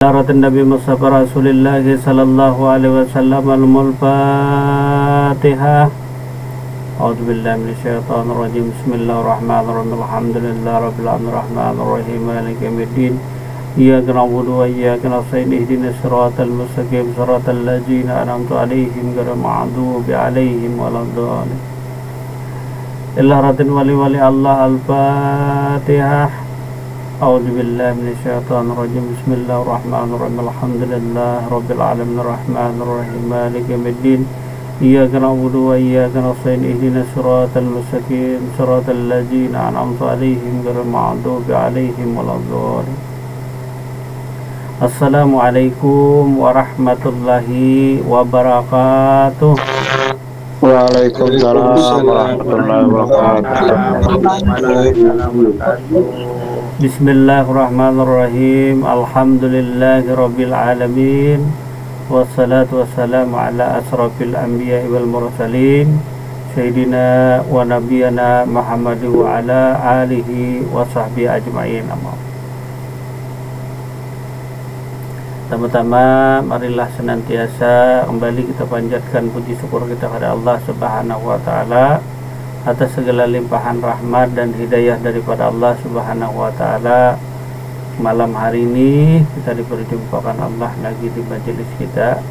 Laratin Nabi Mustafa Rasulullah sallallahu alaihi wasallam al-Fatihah. A'udzubillahi minasyaitonir rajim. Bismillahirrahmanirrahim. Alhamdulillahi rabbil alamin arrahmanir rahim maliki yaumiddin. Iyyaka na'budu wa iyyaka nasta'in ihdinas siratal mustaqim siratal ladzina an'amta 'alaihim ghairil maghdubi 'alaihim waladdallin. Laratin wali Allah al-Fatihah. A'udzubillahi minasyaitonir rajim. Bismillahirrahmanirrahim. Alhamdulillahi rabbil alamin arrahmanir rahim maliki yaumiddin. Iyyaka na'budu wa iyyaka nasta'in ihdinas siratal mustaqim siratal ladzina an'amta 'alaihim ghairil maghdubi 'alaihim waladdallin. Assalamualaikum warahmatullahi wabarakatuh. Waalaikumsalam warahmatullahi wabarakatuh. Bismillahirrahmanirrahim. Alhamdulillahi rabbil alamin. Wassalatu wassalamu ala asrafil anbiya'i wal mursalin Sayyidina wa nabiyana Muhammad wa ala alihi wa sahbihi ajma'in. Pertama-tama marilah senantiasa kembali kita panjatkan puji syukur kita kepada Allah Subhanahu wa taala atas segala limpahan rahmat dan hidayah daripada Allah Subhanahu wa taala. Malam hari ini kita diperjumpakan Allah lagi di majelis kita,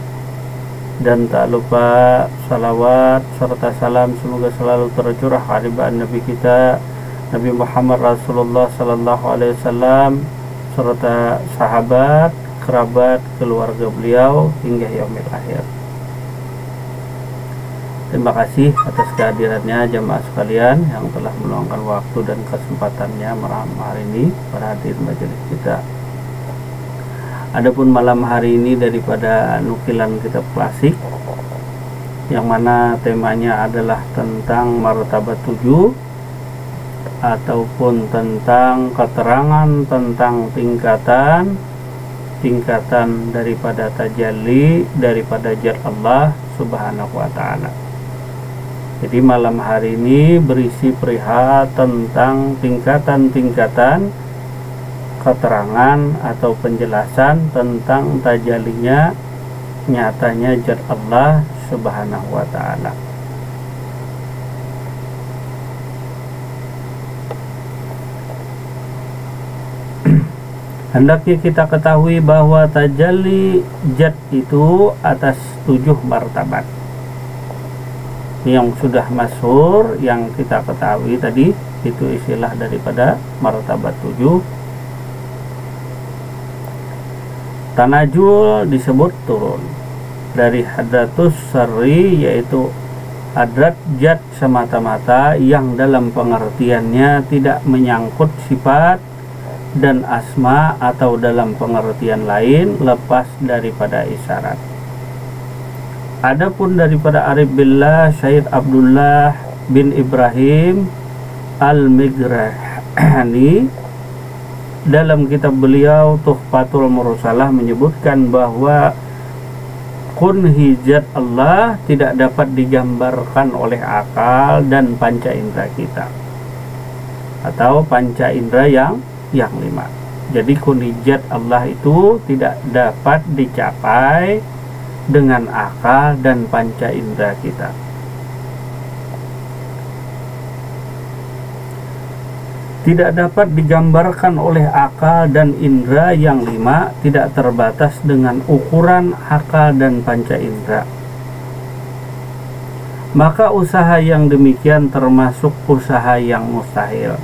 dan tak lupa salawat serta salam semoga selalu tercurah kepada Nabi kita Nabi Muhammad Rasulullah sallallahu alaihi wasallam serta sahabat, kerabat, keluarga beliau hingga yaumil akhir. Terima kasih atas kehadirannya jemaah sekalian yang telah meluangkan waktu dan kesempatannya malam hari ini pada hadir majelis kita. Adapun malam hari ini daripada nukilan kitab klasik yang mana temanya adalah tentang martabat 7 ataupun tentang keterangan tentang tingkatan daripada tajalli daripada zat Allah Subhanahu wa taala. Jadi malam hari ini berisi perihal tentang tingkatan-tingkatan keterangan atau penjelasan tentang tajallinya nyatanya zat Allah Subhanahu wa taala. Hendaknya kita ketahui bahwa tajalli zat itu atas 7 martabat yang sudah masyhur, yang kita ketahui tadi itu istilah daripada martabat 7. Tanajul disebut turun dari hadratus syarri, yaitu hadrat zat semata-mata yang dalam pengertiannya tidak menyangkut sifat dan asma atau dalam pengertian lain lepas daripada isyarat. Adapun daripada Arif Billah Syed Abdullah bin Ibrahim Al-Migrahani dalam kitab beliau Tuhfatul Mursalah menyebutkan bahwa kunhi zat Allah tidak dapat digambarkan oleh akal dan panca indera kita atau panca indera yang 5. Jadi kunhi zat Allah itu tidak dapat dicapai dengan akal dan panca indera kita. Tidak dapat digambarkan oleh akal dan indera yang 5, tidak terbatas dengan ukuran akal dan panca indera. Maka usaha yang demikian termasuk usaha yang mustahil.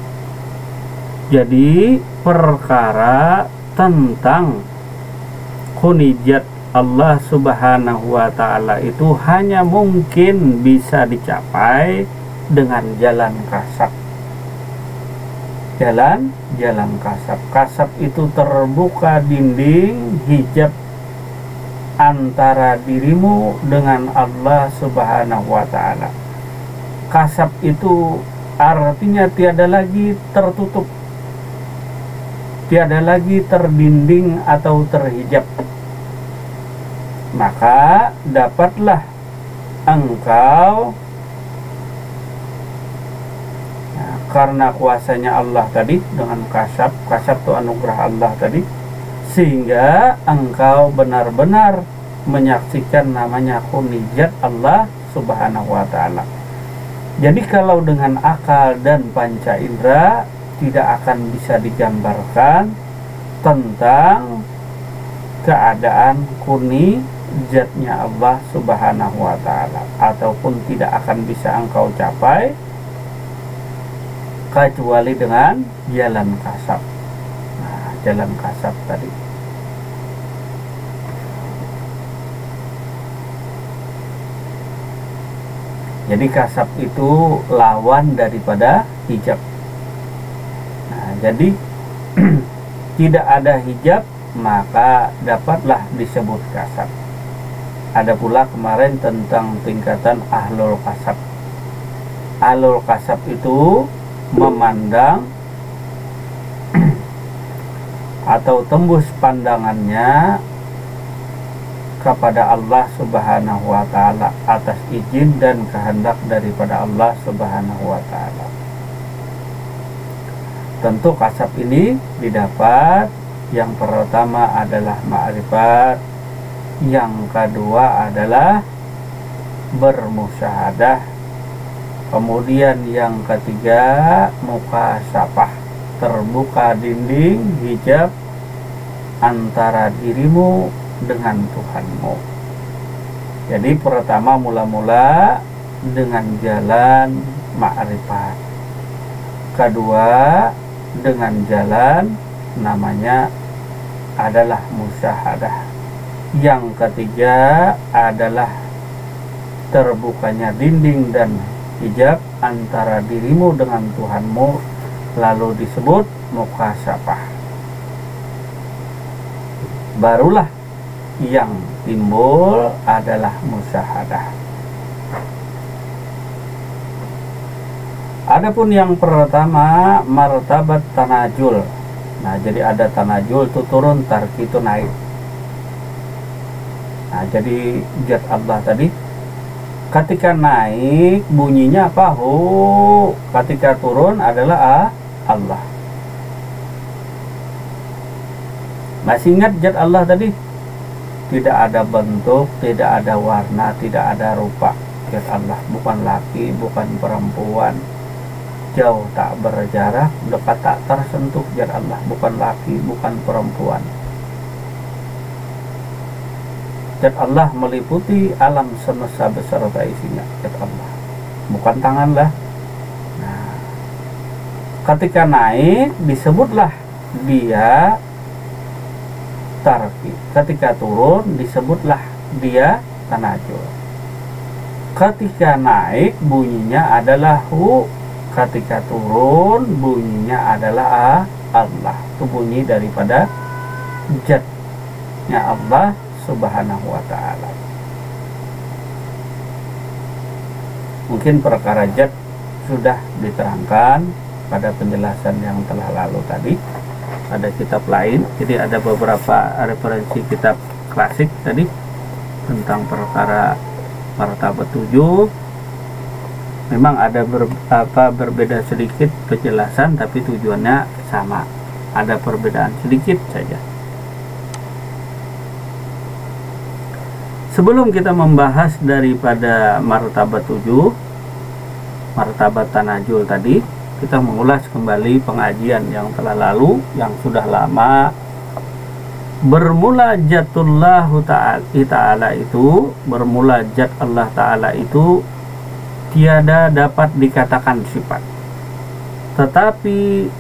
Jadi perkara tentang kunijat Allah Subhanahu wa taala itu hanya mungkin bisa dicapai dengan jalan kasab. Jalan kasab. Kasab itu terbuka dinding hijab antara dirimu dengan Allah Subhanahu wa taala. Kasab itu artinya tiada lagi tertutup, tiada lagi terdinding atau terhijab. Maka dapatlah engkau karena kuasanya Allah tadi dengan kasab itu anugerah Allah tadi, sehingga engkau benar-benar menyaksikan namanya kunijat Allah Subhanahu wa ta'ala. Jadi kalau dengan akal dan panca indera tidak akan bisa digambarkan tentang keadaan kunijatnya Allah Subhanahu wa ta'ala, ataupun tidak akan bisa engkau capai kecuali dengan jalan kasab. Nah, jalan kasab tadi. Jadi kasab itu lawan daripada hijab. Nah, jadi tidak ada hijab maka dapatlah disebut kasab. Ada pula kemarin tentang tingkatan ahlul kasab. Ahlul kasab itu memandang atau tembus pandangannya kepada Allah Subhanahu wa ta'ala atas izin dan kehendak daripada Allah Subhanahu wa ta'ala. Tentu kasab ini didapat, yang pertama adalah ma'rifat, yang kedua adalah bermusyahadah, kemudian yang ketiga mukasafah, terbuka dinding hijab antara dirimu dengan Tuhanmu. Jadi pertama mula-mula dengan jalan ma'rifat, kedua dengan jalan namanya adalah musyahadah, yang ketiga adalah terbukanya dinding dan hijab antara dirimu dengan Tuhanmu, lalu disebut mukasafah. Barulah yang timbul adalah musyahadah. Adapun yang pertama martabat tanajul. Nah, jadi ada tanajul itu turun, tarki itu naik. Nah, jadi zat Allah tadi ketika naik bunyinya apa? Hu. Ketika turun adalah Allah. Masih ingat zat Allah tadi? Tidak ada bentuk, tidak ada warna, tidak ada rupa. Zat Allah bukan laki, bukan perempuan, jauh tak berjarak, dekat tak tersentuh. Zat Allah bukan laki, bukan perempuan. Zat Allah meliputi alam semesta beserta isinya. Zat Allah bukan tangan lah. Nah, ketika naik disebutlah dia tarki, ketika turun disebutlah dia tanajul. Ketika naik bunyinya adalah hu, ketika turun bunyinya adalah Allah. Itu bunyi daripada zatnya Allah Subhanahu wa ta'ala. Mungkin perkara zat sudah diterangkan pada penjelasan yang telah lalu tadi. Ada kitab lain, jadi ada beberapa referensi kitab klasik tadi tentang perkara martabat 7. Memang ada berbeda sedikit penjelasan, tapi tujuannya sama. Ada perbedaan sedikit saja. Sebelum kita membahas daripada martabat 7, martabat tanajul tadi, kita mengulas kembali pengajian yang telah lalu, yang sudah lama. Bermula zatullah ta'ala itu, bermula zat Allah ta'ala itu tiada dapat dikatakan sifat, tetapi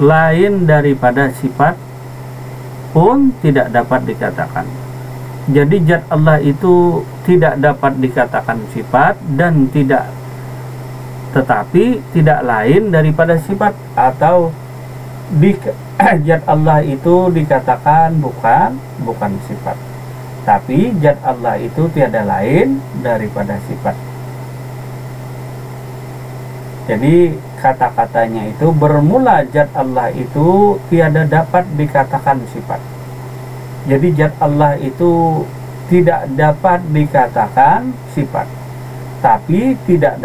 lain daripada sifat pun tidak dapat dikatakan. Jadi zat Allah itu tidak dapat dikatakan sifat dan tetapi tidak lain daripada sifat, atau zat Allah itu dikatakan bukan sifat, tapi zat Allah itu tiada lain daripada sifat. Jadi kata-katanya itu bermula zat Allah itu tiada dapat dikatakan sifat. Jadi zat Allah itu tidak dapat dikatakan sifat, tapi tidak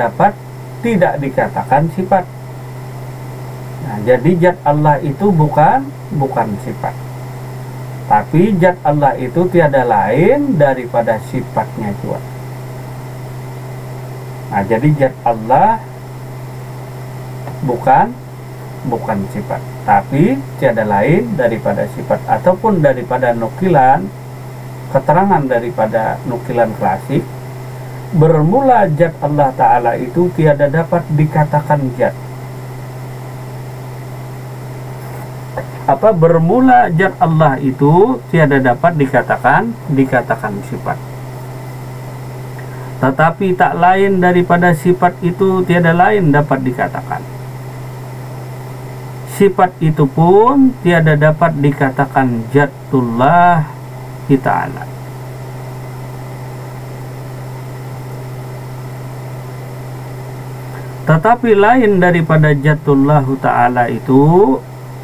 dikatakan sifat. Nah, jadi zat Allah itu bukan sifat. Tapi zat Allah itu tiada lain daripada sifatnya juga. Nah, jadi zat Allah bukan sifat, tapi tiada lain daripada sifat, ataupun daripada nukilan keterangan daripada nukilan klasik, bermula zat Allah Ta'ala itu tiada dapat dikatakan zat. Bermula zat Allah itu tiada dapat dikatakan sifat. Tetapi tak lain daripada sifat itu tiada lain dapat dikatakan. Sifat itu pun tiada dapat dikatakan Zatullah Ta'ala. Tetapi lain daripada Zatullah Ta'ala itu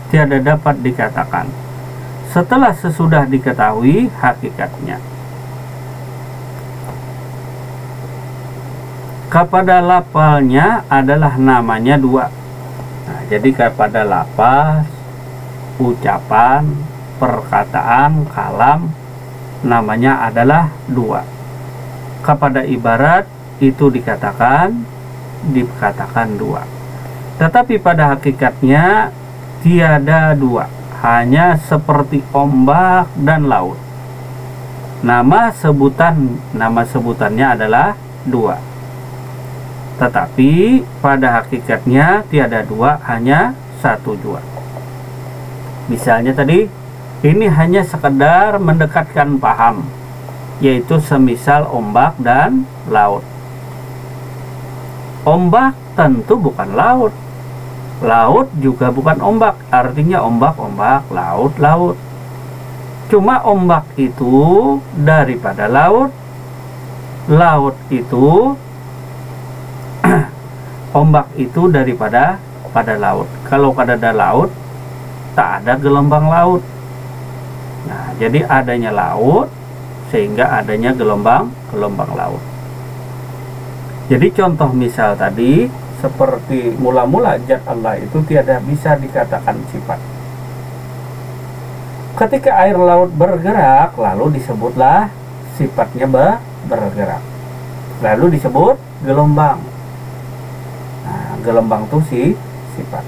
tiada dapat dikatakan setelah sesudah diketahui hakikatnya. Kepada lafalnya adalah namanya dua. Nah, jadi kepada lafaz, ucapan, perkataan, kalam, namanya adalah dua. Kepada ibarat itu dikatakan dua. Tetapi pada hakikatnya tiada dua, hanya seperti ombak dan laut. Nama sebutannya adalah dua. Tetapi pada hakikatnya tiada dua, hanya satu jua. Misalnya tadi, ini hanya sekedar mendekatkan paham, yaitu semisal ombak dan laut. Ombak tentu bukan laut, laut juga bukan ombak, artinya ombak, laut. Cuma ombak itu daripada laut itu ombak itu daripada laut. Kalau ada laut, tak ada gelombang laut. Nah, jadi adanya laut sehingga adanya gelombang laut. Jadi contoh misal tadi, seperti mula-mula zat Allah itu tiada bisa dikatakan sifat. Ketika air laut bergerak, lalu disebutlah sifatnya bergerak, lalu disebut gelombang. Nah, gelombang itu sifat.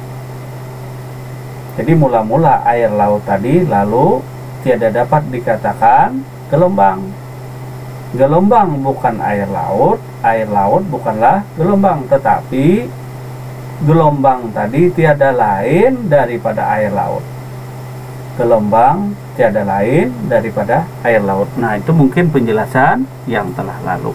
Jadi mula-mula air laut tadi, lalu tiada dapat dikatakan gelombang. Gelombang bukan air laut bukanlah gelombang, tetapi gelombang tadi tiada lain daripada air laut. Gelombang tiada lain daripada air laut. Nah, itu mungkin penjelasan yang telah lalu.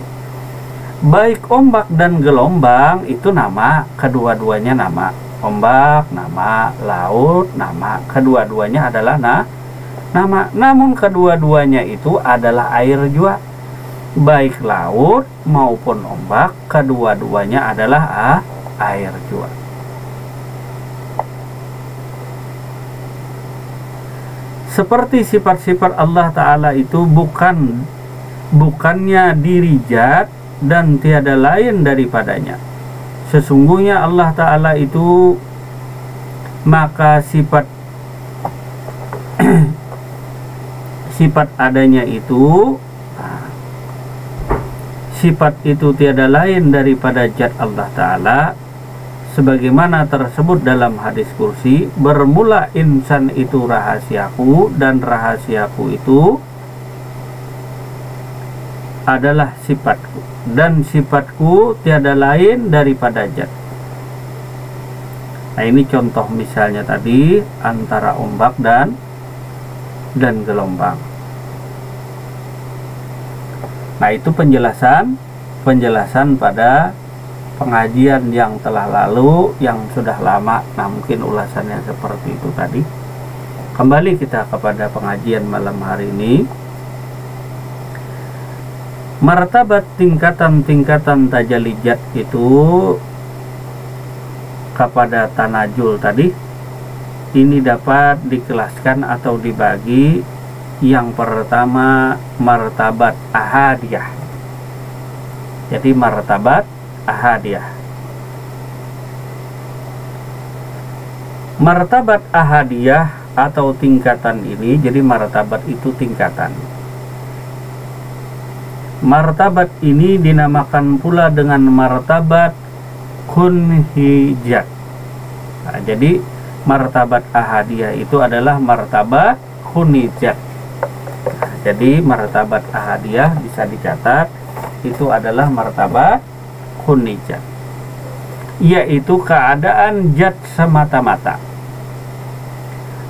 Baik ombak dan gelombang itu nama, kedua-duanya nama. Ombak nama, laut nama, kedua-duanya adalah nama. Namun kedua-duanya itu adalah air juga. Baik laut maupun ombak, kedua-duanya adalah air juga. Seperti sifat-sifat Allah Ta'ala itu bukannya diri zat dan tiada lain daripadanya. Sesungguhnya Allah Ta'ala itu, maka sifat adanya itu, sifat itu tiada lain daripada zat Allah Ta'ala, sebagaimana tersebut dalam hadis kursi, bermula insan itu rahasiaku, dan rahasiaku itu adalah sifatku, dan sifatku tiada lain daripada zat. Nah, ini contoh misalnya tadi antara ombak dan gelombang. Nah, itu penjelasan pada pengajian yang telah lalu, yang sudah lama. Nah, mungkin ulasannya seperti itu tadi. Kembali kita kepada pengajian malam hari ini. Martabat tingkatan tajallijat itu kepada tanajul tadi, ini dapat dikelaskan atau dibagi. Yang pertama, martabat ahadiyah. Jadi martabat ahadiyah. Martabat ahadiyah atau tingkatan ini, jadi martabat itu tingkatan. Martabat ini dinamakan pula dengan martabat kunhijat. Nah, jadi martabat ahadiyah itu adalah martabat kunhijat. Nah, jadi martabat ahadiyah bisa dicatat itu adalah martabat kunhijat, yaitu keadaan zat semata-mata.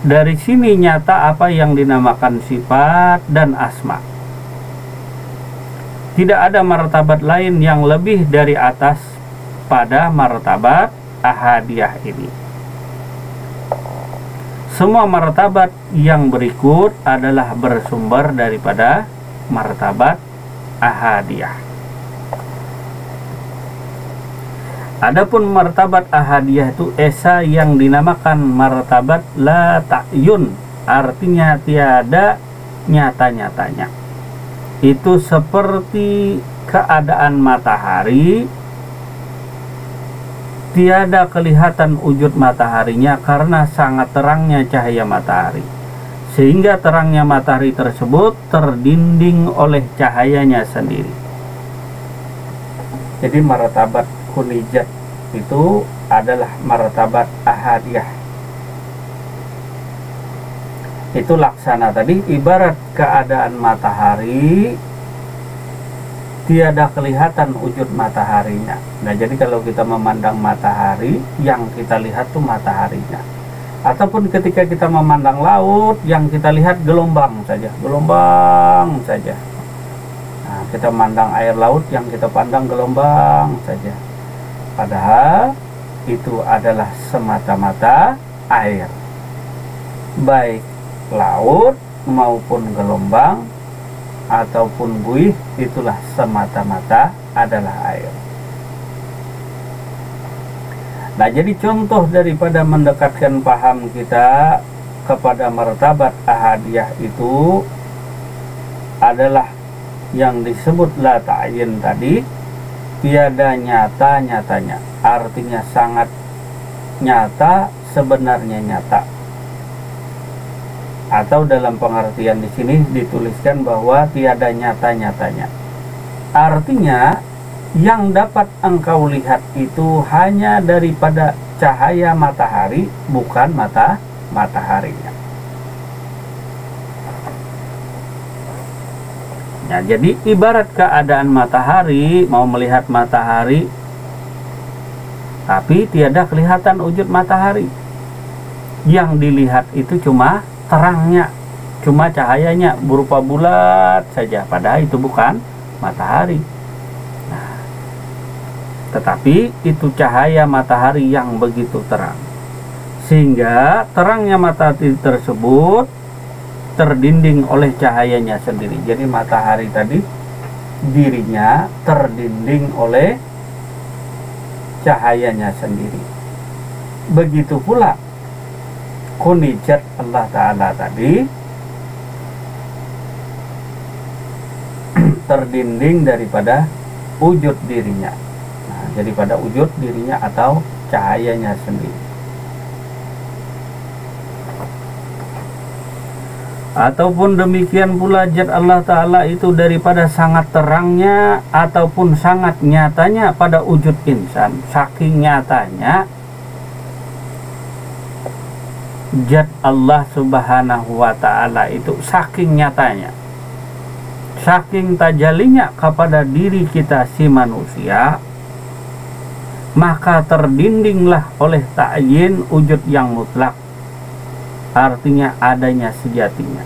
Dari sini nyata apa yang dinamakan sifat dan asma. Tidak ada martabat lain yang lebih dari atas pada martabat ahadiyah ini. Semua martabat yang berikut adalah bersumber daripada martabat ahadiyah. Adapun martabat ahadiyah itu esa yang dinamakan martabat la ta'yun, artinya tiada nyata-nyatanya. Itu seperti keadaan matahari, tiada kelihatan wujud mataharinya karena sangat terangnya cahaya matahari, sehingga terangnya matahari tersebut terdinding oleh cahayanya sendiri. Jadi martabat kunhijat itu adalah martabat ahadiyah. Itu laksana tadi, ibarat keadaan matahari, tiada kelihatan wujud mataharinya. Nah, jadi kalau kita memandang matahari, yang kita lihat tuh mataharinya. Ataupun ketika kita memandang laut, yang kita lihat gelombang saja, gelombang saja. Nah, kita memandang air laut, yang kita pandang gelombang saja. Padahal itu adalah semata-mata air. Baik laut maupun gelombang ataupun buih, itulah semata-mata adalah air. Nah, jadi contoh daripada mendekatkan paham kita kepada martabat ahadiyah itu adalah yang disebut la ta'yin tadi, tiada nyata-nyatanya, artinya sangat nyata, sebenarnya nyata. Atau dalam pengertian di sini dituliskan bahwa tiada nyata-nyatanya. Artinya yang dapat engkau lihat itu hanya daripada cahaya matahari, bukan mataharinya. Ya, jadi ibarat keadaan matahari, mau melihat matahari tapi tiada kelihatan wujud matahari. Yang dilihat itu cuma terangnya, cuma cahayanya berupa bulat saja, padahal itu bukan matahari. Nah, tetapi itu cahaya matahari yang begitu terang, sehingga terangnya matahari tersebut terdinding oleh cahayanya sendiri. Jadi matahari tadi dirinya terdinding oleh cahayanya sendiri. Begitu pula kunhijat Allah Ta'ala tadi terdinding daripada wujud dirinya. Nah, jadi pada wujud dirinya atau cahayanya sendiri. Ataupun demikian pula zat Allah Ta'ala itu daripada sangat terangnya ataupun sangat nyatanya pada wujud insan. Saking nyatanya zat Allah Subhanahu wa Ta'ala itu, saking nyatanya, saking tajalinya kepada diri kita si manusia, maka terdindinglah oleh ta'yin wujud yang mutlak, artinya adanya sejatinya.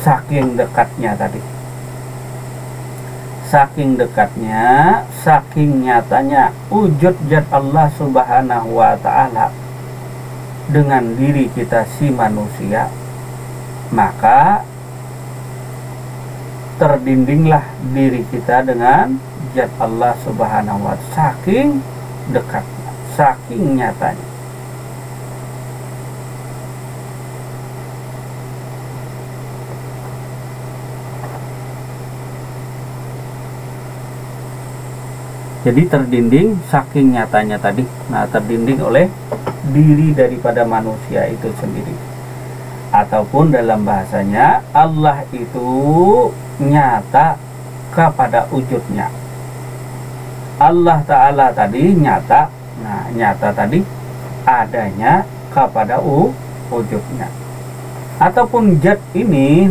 Saking dekatnya tadi, saking dekatnya, saking nyatanya wujud zat Allah Subhanahu wa Ta'ala dengan diri kita si manusia, maka terdindinglah diri kita dengan zat Allah Subhanahu wa Ta'ala, saking dekatnya, saking nyatanya. Jadi terdinding saking nyatanya tadi. Nah, terdinding oleh diri daripada manusia itu sendiri. Ataupun dalam bahasanya, Allah itu nyata kepada wujudnya. Allah Ta'ala tadi nyata. Nah, nyata tadi adanya kepada wujudnya. Ataupun zat ini,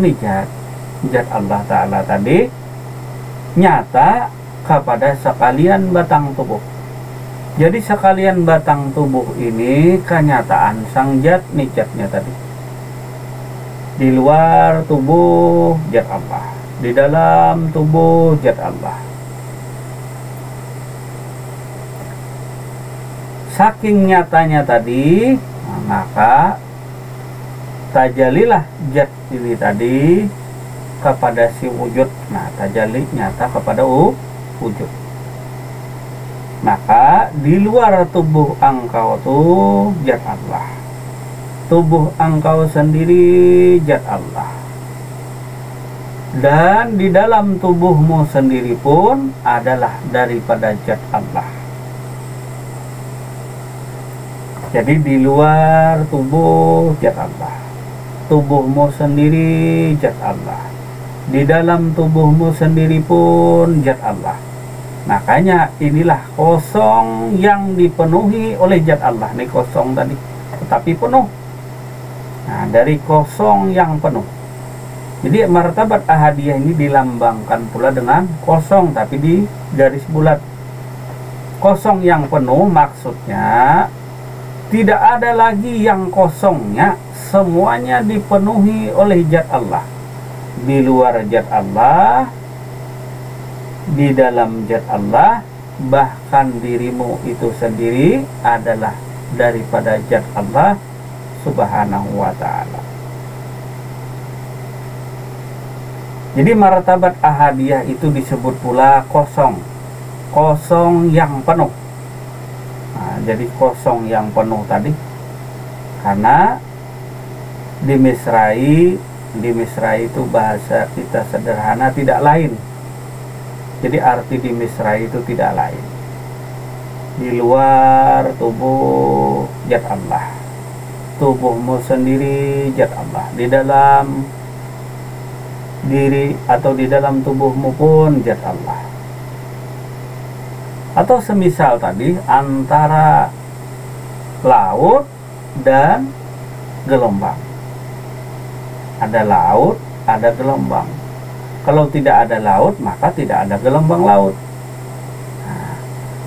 zat Allah Ta'ala tadi nyata kepada sekalian batang tubuh. Jadi sekalian batang tubuh ini kenyataan sang zat zatnya tadi. Di luar tubuh zat Allah, di dalam tubuh zat Allah. Saking nyatanya tadi, maka tajalilah zat ini tadi kepada si wujud. Nah, tajalli nyata kepada wujud. Maka di luar tubuh engkau tuh zat Allah. Tubuh engkau sendiri zat Allah. Dan di dalam tubuhmu sendiri pun adalah daripada zat Allah. Jadi di luar tubuh zat Allah. Tubuhmu sendiri zat Allah. Di dalam tubuhmu sendiri pun zat Allah. Makanya inilah kosong yang dipenuhi oleh zat Allah. Ini kosong tadi, tetapi penuh. Nah, dari kosong yang penuh. Jadi martabat ahadiyah ini dilambangkan pula dengan kosong, tapi di garis bulat. Kosong yang penuh maksudnya tidak ada lagi yang kosongnya. Semuanya dipenuhi oleh zat Allah. Di luar zat Allah, di dalam zat Allah, bahkan dirimu itu sendiri adalah daripada zat Allah Subhanahu wa ta'ala. Jadi martabat ahadiyah itu disebut pula kosong. Kosong yang penuh. Nah, jadi kosong yang penuh tadi karena dimisrai itu bahasa kita sederhana tidak lain. Jadi arti dimisrai itu tidak lain. Di luar tubuh zat Allah. Tubuhmu sendiri zat Allah. Di dalam diri atau di dalam tubuhmu pun zat Allah. Atau semisal tadi antara laut dan gelombang. Ada laut, ada gelombang. Kalau tidak ada laut, maka tidak ada gelombang laut. Nah,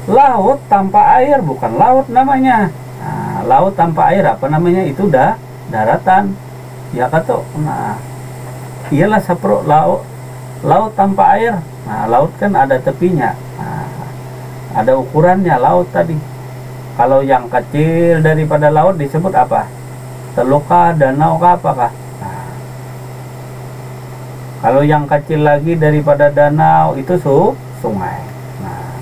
laut tanpa air bukan laut namanya. Nah, laut tanpa air apa namanya? Itu daratan. Ya kata. Nah, iyalah sapro laut tanpa air. Nah, laut kan ada tepinya. Nah, ada ukurannya laut tadi. Kalau yang kecil daripada laut disebut apa? Teluk, danau, apakah? Kalau yang kecil lagi daripada danau itu sungai. Nah,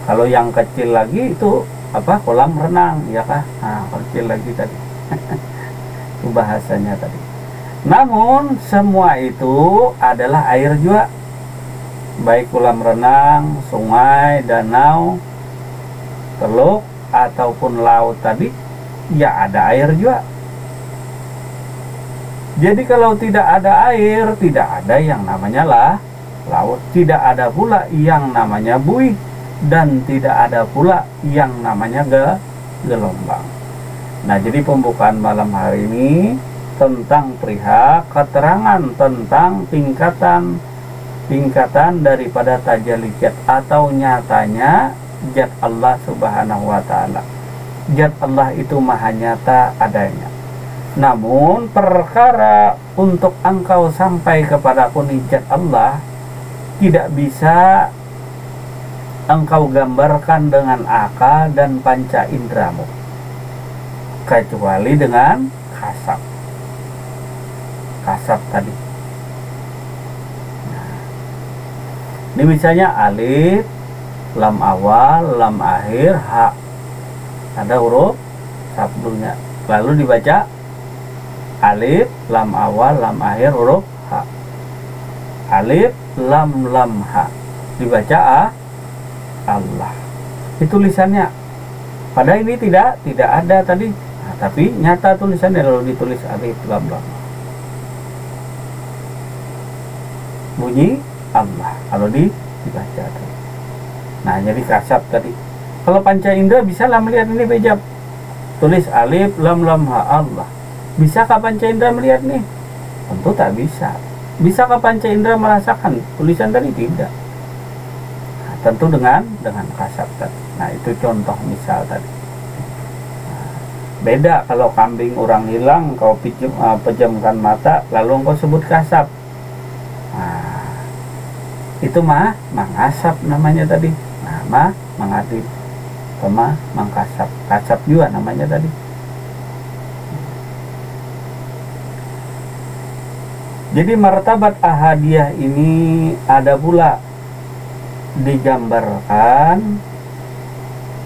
kalau yang kecil lagi itu apa? Kolam renang, ya kah? Nah, kecil lagi tadi. Itu bahasanya tadi. Namun semua itu adalah air juga. Baik kolam renang, sungai, danau, teluk ataupun laut tadi, ya ada air juga. Jadi kalau tidak ada air, tidak ada yang namanya laut. Tidak ada pula yang namanya buih. Dan tidak ada pula yang namanya gelombang. Nah, jadi pembukaan malam hari ini tentang perihal keterangan tentang tingkatan daripada tajalli zat atau nyatanya zat Allah Subhanahu wa ta'ala. Zat Allah itu maha nyata adanya. Namun perkara untuk engkau sampai kepada zat Allah tidak bisa engkau gambarkan dengan akal dan panca indramu, kecuali dengan kasab tadi. Nah, ini misalnya alif, lam awal, lam akhir, ha. Ada huruf sabdunya. Lalu dibaca alif, lam awal, lam akhir, huruf ha. Alif, lam, ha. Dibaca Allah. Itu tulisannya. Padahal ini tidak ada tadi. Nah, tapi nyata tulisannya lalu ditulis alif lam lam. Bunyi Allah kalau dibaca tadi. Nah, jadi kasab tadi. Kalau panca indera bisa lah melihat ini bejab. Tulis alif lam lam ha Allah. Bisakah panca indera melihat nih? Tentu tak bisa. Bisakah panca indera merasakan tulisan tadi? Tidak. Nah, tentu dengan kasab tadi. Nah, itu contoh misal tadi. Nah, beda kalau kambing orang hilang, kau pejamkan mata, lalu engkau sebut kasab. Nah, itu mengasap namanya tadi. Nah, mengadil. Mengkasap. Kasap juga namanya tadi. Jadi martabat ahadiyah ini ada pula digambarkan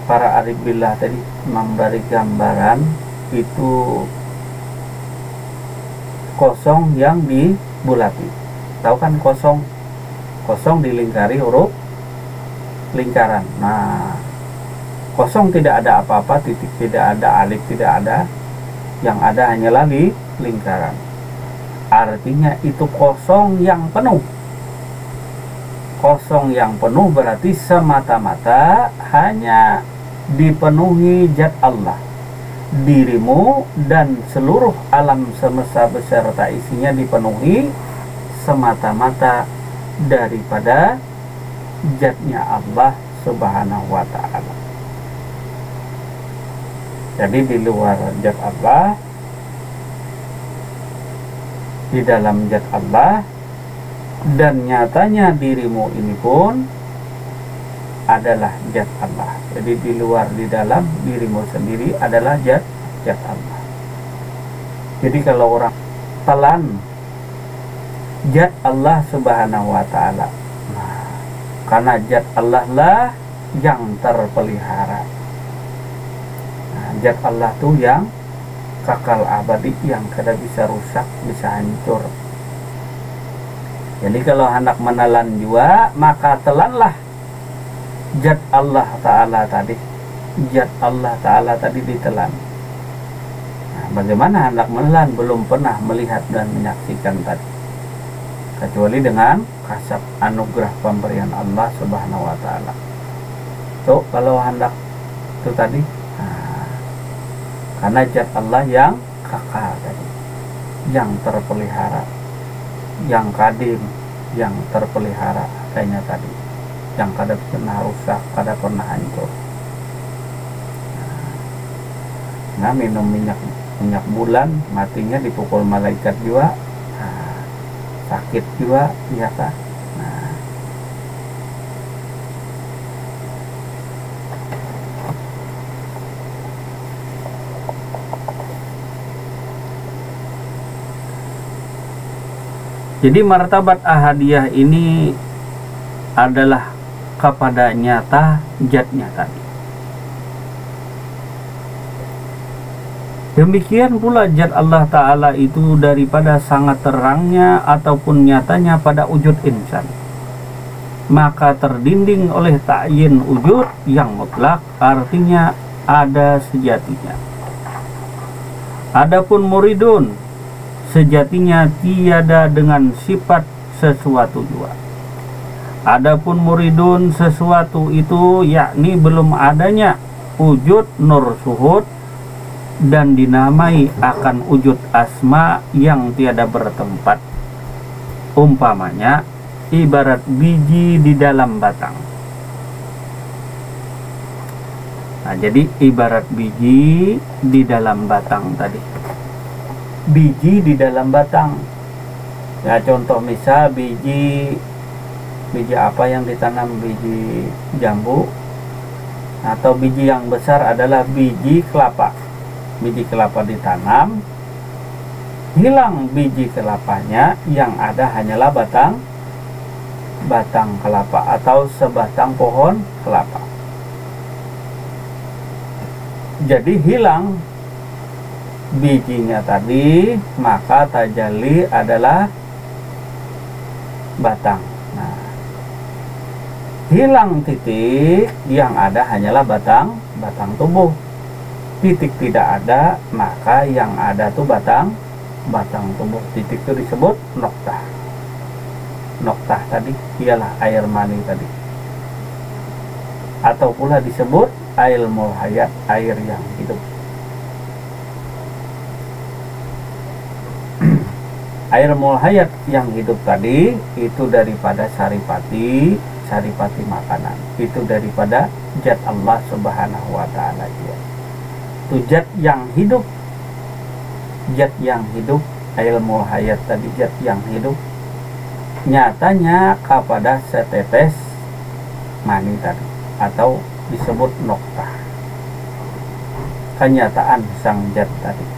para arif billah tadi memberi gambaran itu kosong yang dibulati. Tahu kan kosong dilingkari huruf lingkaran. Nah, kosong tidak ada apa-apa, titik tidak ada, alif tidak ada, yang ada hanyalah lingkaran. Artinya itu kosong yang penuh. Kosong yang penuh berarti semata-mata hanya dipenuhi zat Allah. Dirimu dan seluruh alam semesta beserta isinya dipenuhi semata-mata daripada zatnya Allah Subhanahu wa ta'ala. Jadi di luar zat Allah, di dalam zat Allah, dan nyatanya dirimu ini pun adalah zat Allah. Jadi di luar, di dalam dirimu sendiri adalah zat Allah. Jadi kalau orang telan zat Allah Subhanahu wa ta'ala, nah, karena zat Allah lah yang terpelihara. Nah, zat Allah tuh yang kekal abadi, yang kada bisa rusak, bisa hancur. Jadi kalau hendak menelan juga, maka telanlah zat Allah Ta'ala tadi. Zat Allah Ta'ala tadi ditelan. Nah, bagaimana hendak menelan? Belum pernah melihat dan menyaksikan tadi, kecuali dengan kasab anugerah pemberian Allah Subhanahu wa ta'ala. Tuh kalau hendak itu tadi, nah, karena zat Allah yang kekal tadi, yang terpelihara, yang kadim, yang terpelihara kayaknya tadi, yang kada pernah rusak, kada pernah hancur. Nah, minum minyak bulan, matinya dipukul malaikat juga, nah, sakit juga, ya kan? Nah, jadi martabat ahadiyah ini adalah kepada nyata zatnya tadi. Demikian pula zat Allah Ta'ala itu daripada sangat terangnya ataupun nyatanya pada wujud insan, maka terdinding oleh ta'yin wujud yang mutlak, artinya ada sejatinya. Adapun muridun, sejatinya tiada dengan sifat sesuatu juga. Adapun muridun, sesuatu itu yakni belum adanya wujud nur suhud dan dinamai akan wujud asma yang tiada bertempat. Umpamanya ibarat biji di dalam batang. Nah, jadi ibarat biji di dalam batang tadi. Biji di dalam batang. Ya, contoh misal biji apa yang ditanam, biji jambu, atau biji yang besar adalah biji kelapa. Biji kelapa ditanam, hilang biji kelapanya, yang ada hanyalah batang kelapa atau sebatang pohon kelapa. Jadi hilang bijinya tadi, maka tajalli adalah batang. Nah, hilang titik, yang ada hanyalah batang tubuh. Titik tidak ada, maka yang ada tuh batang tubuh. Titik itu disebut noktah. Noktah tadi ialah air mani tadi, atau pula disebut ailmul hayat, air yang hidup. Air mulhayat yang hidup tadi itu daripada saripati makanan, itu daripada zat Allah Subhanahu wa Ta'ala. Itu zat yang hidup, air mulhayat tadi zat yang hidup, nyatanya kepada setetes mani tadi, atau disebut noktah, kenyataan sang zat tadi.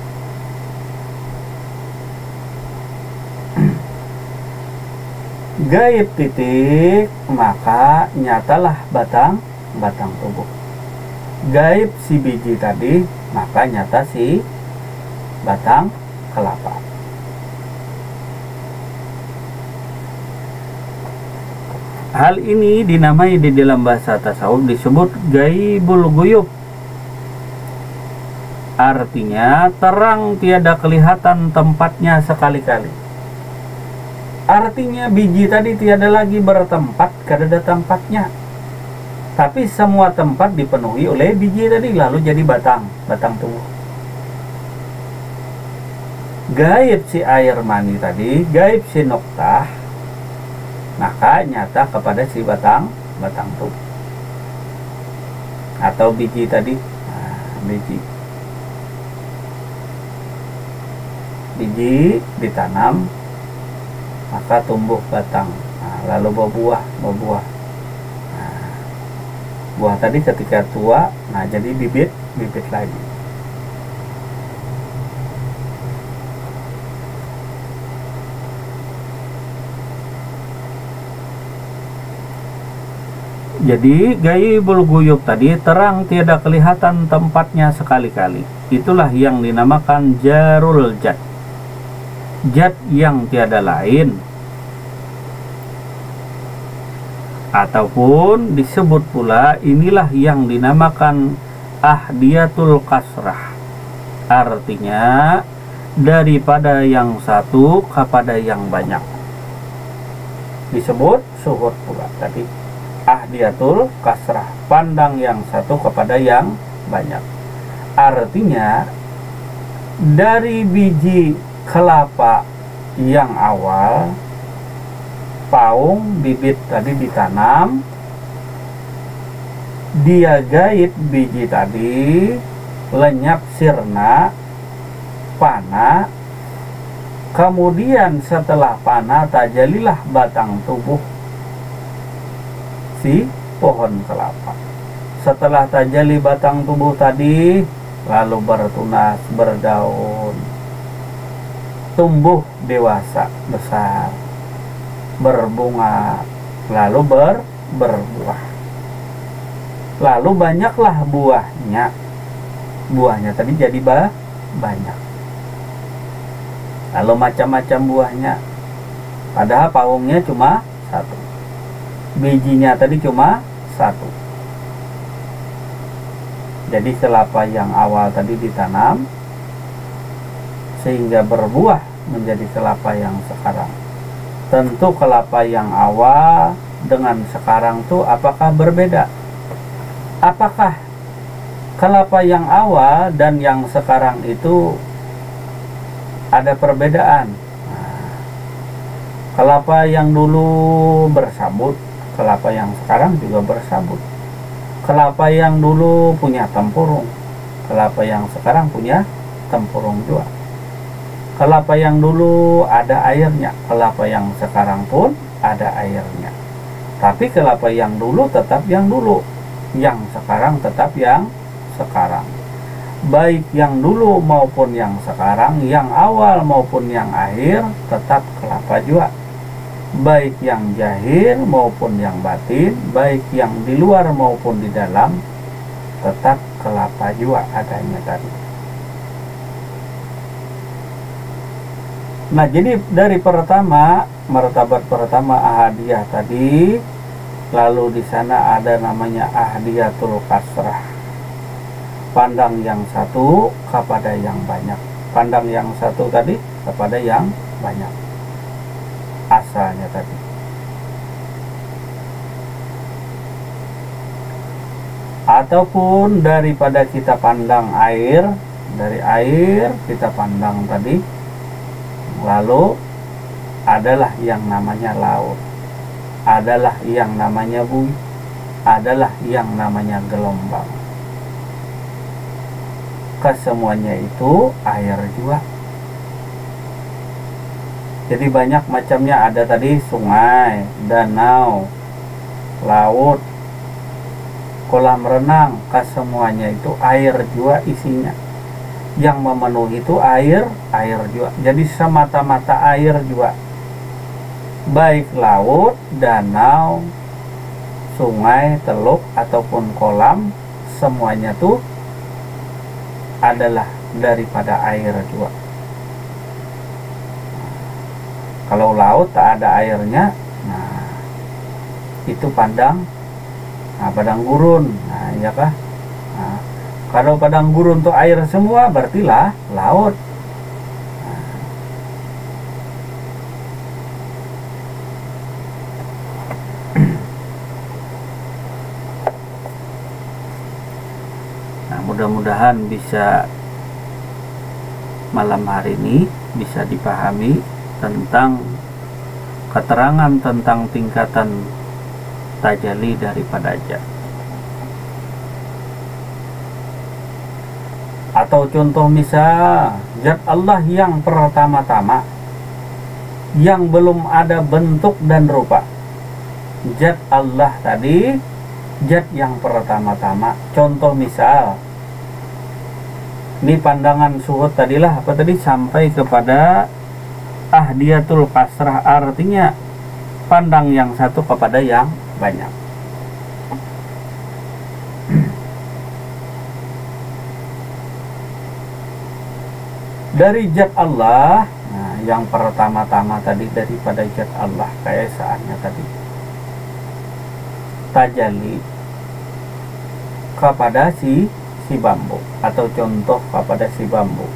Gaib titik, maka nyatalah batang tubuh. Gaib si biji tadi, maka nyata si batang kelapa. Hal ini dinamai di dalam bahasa tasawuf disebut gaibul guyub. Artinya terang tiada kelihatan tempatnya sekali-kali. Artinya biji tadi tiada lagi bertempat kepada tempatnya, tapi semua tempat dipenuhi oleh biji tadi, lalu jadi batang tubuh. Gaib si air mani tadi, gaib si noktah, maka nyata kepada si batang tubuh atau biji tadi. Biji ditanam, maka tumbuh batang, lalu berbuah. Buah tadi ketika tua, jadi bibit lagi. Jadi gaibul guyub tadi terang tiada kelihatan tempatnya sekali-kali. Itulah yang dinamakan jarul zat. Zat yang tiada lain, ataupun disebut pula inilah yang dinamakan ahdiyatul kasrah. Artinya daripada yang satu kepada yang banyak, disebut suhud pula tadi. Ahdiyatul kasrah, pandang yang satu kepada yang banyak. Artinya dari biji kelapa yang awal, paung bibit tadi ditanam, dia gaib biji tadi, lenyap sirna, pana, kemudian setelah pana tajalilah batang tubuh si pohon kelapa. Setelah tajali batang tubuh tadi, lalu bertunas, berdaun, tumbuh dewasa, besar, berbunga, lalu berbuah. Lalu banyaklah buahnya. Buahnya tadi jadi banyak. Lalu macam-macam buahnya. Padahal paungnya cuma satu. Bijinya tadi cuma satu. Jadi kelapa yang awal tadi ditanam sehingga berbuah menjadi kelapa yang sekarang. Tentu kelapa yang awal dengan sekarang tuh apakah berbeda? Apakah kelapa yang awal dan yang sekarang itu ada perbedaan? Kelapa yang dulu bersabut, kelapa yang sekarang juga bersabut. Kelapa yang dulu punya tempurung, kelapa yang sekarang punya tempurung juga. Kelapa yang dulu ada airnya, kelapa yang sekarang pun ada airnya. Tapi kelapa yang dulu tetap yang dulu, yang sekarang tetap yang sekarang. Baik yang dulu maupun yang sekarang, yang awal maupun yang akhir, tetap kelapa juga. Baik yang zahir maupun yang batin, baik yang di luar maupun di dalam, tetap kelapa juga adanya tadi. Nah, jadi dari pertama, martabat pertama ahadiyah tadi, Lalu di sana ada namanya ahdiyatul kasrah. Pandang yang satu kepada yang banyak. Pandang yang satu tadi kepada yang banyak. Asalnya tadi. Ataupun daripada kita pandang air, dari air kita pandang tadi, lalu adalah yang namanya laut, adalah yang namanya bumi, adalah yang namanya gelombang. Kesemuanya itu air juga. Jadi banyak macamnya, ada tadi sungai, danau, laut, kolam renang, kesemuanya itu air juga isinya. Yang memenuhi itu air juga. Jadi semata-mata air juga. Baik laut, danau, sungai, teluk ataupun kolam, semuanya tuh adalah daripada air juga. Kalau laut tak ada airnya, nah itu padang gurun. Nah, iya kah? Nah, kalau padang gurun tuh air semua, berarti lah laut. Nah, mudah-mudahan bisa malam hari ini bisa dipahami tentang keterangan tentang tingkatan tajalli daripada zat. Atau contoh misal zat Allah yang pertama-tama, yang belum ada bentuk dan rupa. Zat Allah tadi, zat yang pertama-tama. Contoh misal, ini pandangan suhud tadilah apa tadi, sampai kepada ahdiyatul kasrah, artinya pandang yang satu kepada yang banyak. Dari zat Allah, nah yang pertama-tama tadi daripada zat Allah, keesaannya tadi, tajalli kepada si bambu, atau contoh kepada si bambu.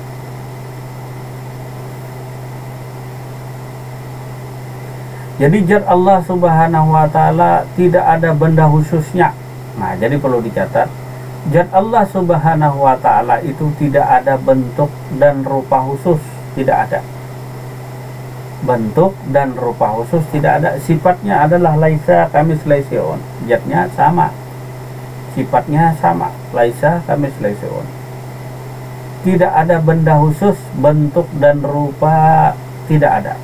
Jadi zat Allah subhanahu wa ta'ala tidak ada benda khususnya. Nah, jadi perlu dicatat, zat Allah subhanahu wa ta'ala itu tidak ada bentuk dan rupa khusus, tidak ada. Bentuk dan rupa khusus tidak ada. Sifatnya adalah laisa kamitslihi syai'un. Zatnya sama, sifatnya sama, laisa kamitslihi syai'un. Tidak ada benda khusus, bentuk dan rupa tidak ada.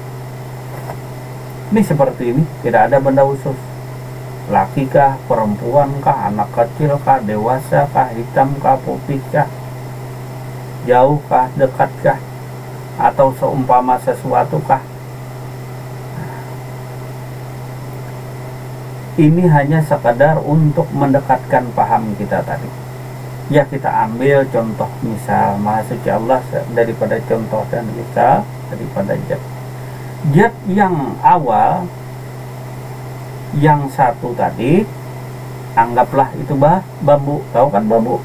Ini seperti ini, tidak ada benda khusus. Laki kah, perempuan kah, anak kecil kah, dewasa kah, hitam kah, putih kah, jauh kah, dekat kah, atau seumpama sesuatu kah. Ini hanya sekadar untuk mendekatkan paham kita tadi. Ya, kita ambil contoh misal Maha Suci Allah daripada contoh dan misal daripada zat. Zat yang awal, yang satu tadi, anggaplah itu bambu. Tahu kan bambu?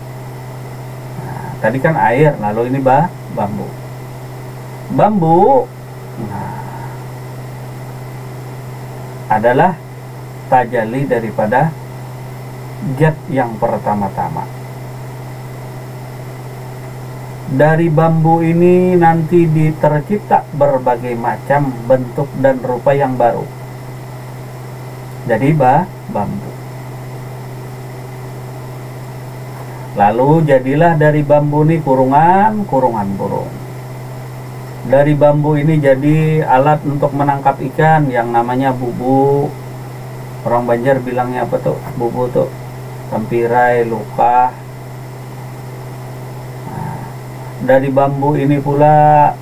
Nah, tadi kan air, lalu ini bambu. Bambu, nah, adalah tajalli daripada zat yang pertama-tama. Dari bambu ini nanti tercipta berbagai macam bentuk dan rupa yang baru. Jadi bambu. Lalu jadilah dari bambu ini kurungan burung. Dari bambu ini jadi alat untuk menangkap ikan yang namanya bubu. Orang Banjar bilangnya apa tuh? Bubu tuh tempirai, luka. Dari bambu ini pula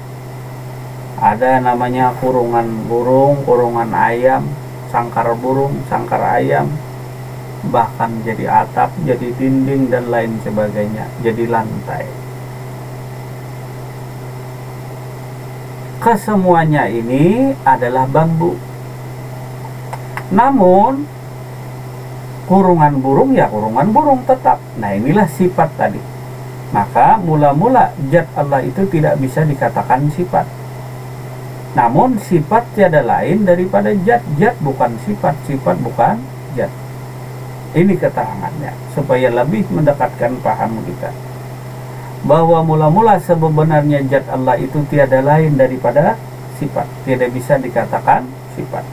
ada namanya kurungan burung, kurungan ayam, sangkar burung, sangkar ayam, bahkan jadi atap, jadi dinding dan lain sebagainya, jadi lantai. Kesemuanya ini adalah bambu. Namun kurungan burung ya kurungan burung tetap. Nah inilah sifat tadi. Maka mula-mula zat Allah itu tidak bisa dikatakan sifat. Namun sifat tiada lain daripada zat. Zat bukan sifat, sifat bukan zat. Ini keterangannya supaya lebih mendekatkan paham kita bahwa mula-mula sebenarnya zat Allah itu tiada lain daripada sifat, tidak bisa dikatakan sifat.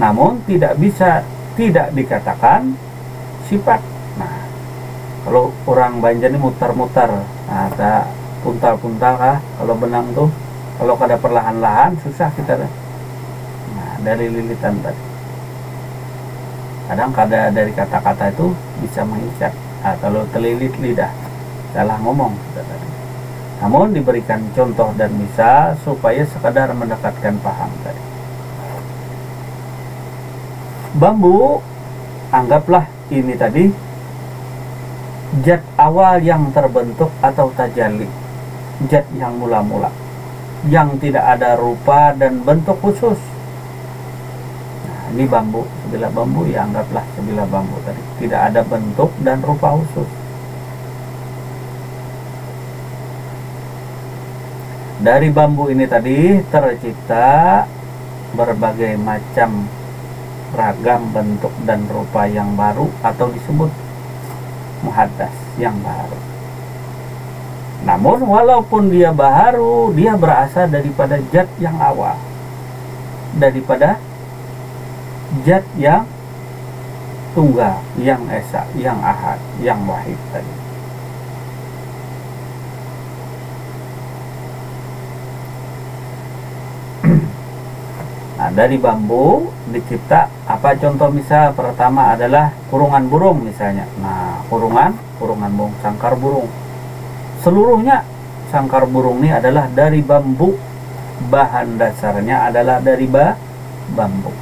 Namun tidak bisa tidak dikatakan sifat. Nah, kalau orang Banjar ini mutar-mutar, nah, ada puntal-puntal kah? Kalau benang tuh, kalau kada perlahan-lahan susah kita. Nah, dari lilitan tadi. Kadang kada dari kata-kata itu bisa mengikat. Nah, kalau terlilit lidah, salah ngomong kita tadi. Namun diberikan contoh dan misal supaya sekadar mendekatkan paham tadi. Bambu, anggaplah ini tadi zat awal yang terbentuk atau tajalli, zat yang mula-mula, yang tidak ada rupa dan bentuk khusus. Nah, ini bambu, sebilah bambu ya anggaplah sebilah bambu tadi, tidak ada bentuk dan rupa khusus. Dari bambu ini tadi tercipta berbagai macam ragam bentuk dan rupa yang baru atau disebut muhaddas yang baru. Namun walaupun dia baru, dia berasal daripada zat yang awal, daripada zat yang tunggal, yang esa, yang ahad, yang wahid tadi. Nah, dari bambu dicipta apa contoh misal pertama adalah kurungan burung misalnya. Nah, kurungan burung, sangkar burung. Seluruhnya sangkar burung ini adalah dari bambu. Bahan dasarnya adalah dari bambu.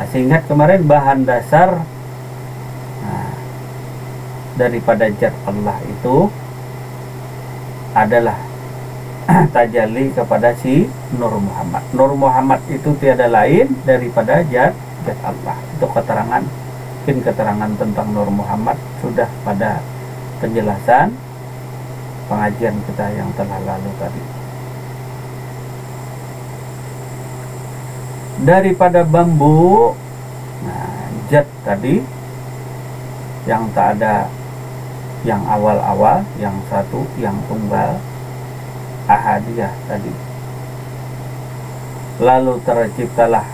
Masih ingat kemarin bahan dasar daripada zat Allah itu adalah tajalli kepada si Nur Muhammad. Nur Muhammad itu tiada lain daripada zat Allah. Itu keterangan tentang Nur Muhammad sudah pada penjelasan pengajian kita yang telah lalu tadi. Daripada bambu, nah, zat tadi yang tak ada, yang awal-awal, yang satu, yang tunggal, ahadiyah tadi. Lalu terciptalah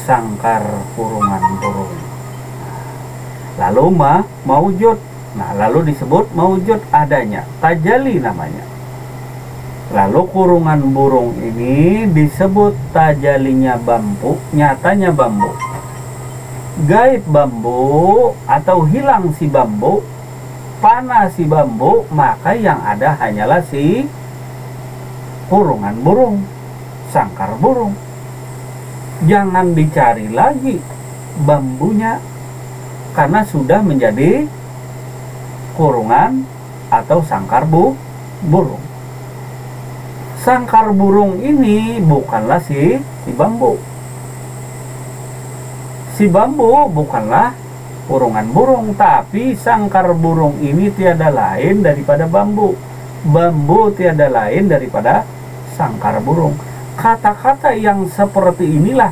sangkar kurungan burung. Lalu maujud. Nah, lalu disebut maujud adanya, tajalli namanya. Lalu kurungan burung ini disebut tajallinya bambu, nyatanya bambu. Gaib bambu atau hilang si bambu, panas si bambu, maka yang ada hanyalah si kurungan burung, sangkar burung. Jangan dicari lagi bambunya karena sudah menjadi kurungan atau sangkar burung. Sangkar burung ini bukanlah si bambu. Si bambu bukanlah kurungan burung, tapi sangkar burung ini tiada lain daripada bambu. Bambu tiada lain daripada sangkar burung. Kata-kata yang seperti inilah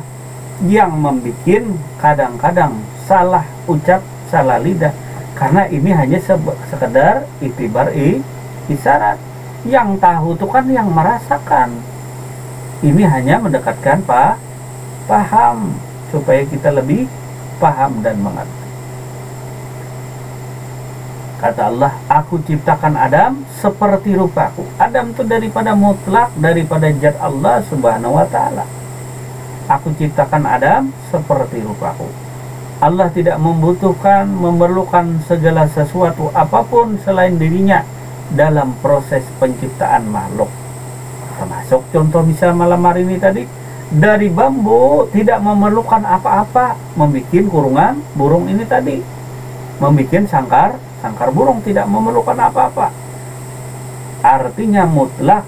yang membuat kadang-kadang salah ucap, salah lidah, karena ini hanya sekedar itibar isyarat. Yang tahu itu kan yang merasakan. Ini hanya mendekatkan paham supaya kita lebih paham dan mengerti. Kata Allah, aku ciptakan Adam seperti rupaku. Adam itu daripada mutlak, daripada zat Allah subhanahu wa ta'ala. Aku ciptakan Adam seperti rupaku. Allah tidak memerlukan segala sesuatu apapun selain dirinya dalam proses penciptaan makhluk. Termasuk contoh misal malam hari ini tadi, dari bambu tidak memerlukan apa-apa membuat kurungan burung ini tadi, membuat sangkar burung tidak memerlukan apa-apa. Artinya mutlak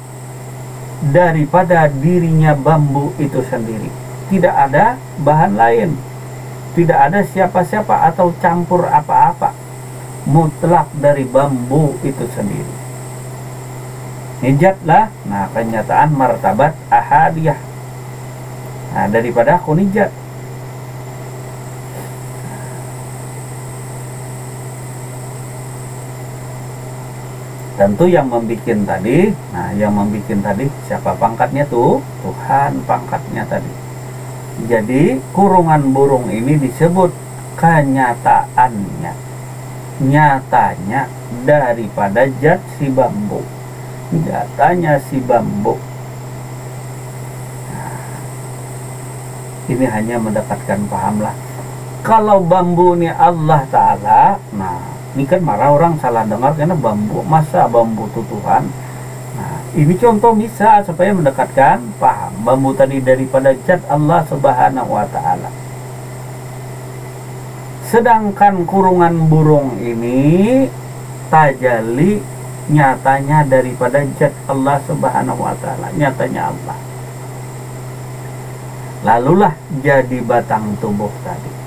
daripada dirinya bambu itu sendiri, tidak ada bahan lain, tidak ada siapa-siapa atau campur apa-apa, mutlak dari bambu itu sendiri. Nijatlah, nah kenyataan martabat ahadiyah, nah daripada khunijat. Tentu yang membikin tadi, nah yang membikin tadi siapa pangkatnya tuh? Tuhan pangkatnya tadi. Jadi kurungan burung ini disebut kenyataannya, nyatanya daripada zat si bambu, nyatanya si bambu. Nah, ini hanya mendekatkan pahamlah. Kalau bambu ini Allah Ta'ala, nah ini kan marah orang salah dengar karena bambu, masa bambu itu Tuhan. Nah, ini contoh bisa supaya mendekatkan paham bambu tadi daripada zat Allah Subhanahu wa Ta'ala. Sedangkan kurungan burung ini tajalli nyatanya daripada zat Allah Subhanahu wa Ta'ala, nyatanya Allah. Lalulah jadi batang tubuh tadi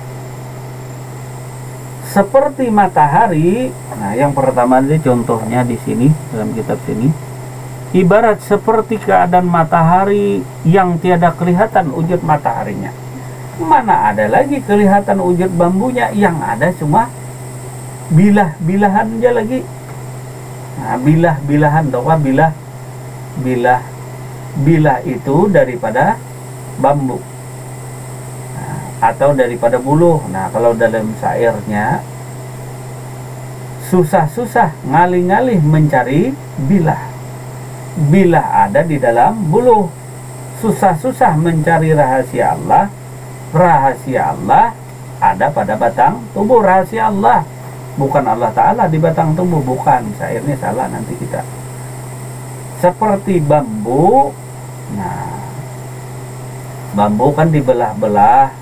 seperti matahari. Nah, yang pertama ini contohnya di sini dalam kitab sini, ibarat seperti keadaan matahari yang tiada kelihatan wujud mataharinya. Mana ada lagi kelihatan wujud bambunya, yang ada cuma bilah-bilahan aja lagi. Nah, bilah-bilahan atau bilah itu daripada bambu atau daripada buluh. Nah, kalau dalam syairnya susah-susah ngalih-ngalih mencari bilah. Bilah ada di dalam buluh. Susah-susah mencari rahasia Allah. Rahasia Allah ada pada batang tubuh. Rahasia Allah, bukan Allah Ta'ala di batang tubuh, bukan. Syairnya salah nanti kita. Seperti bambu. Nah, bambu kan dibelah-belah,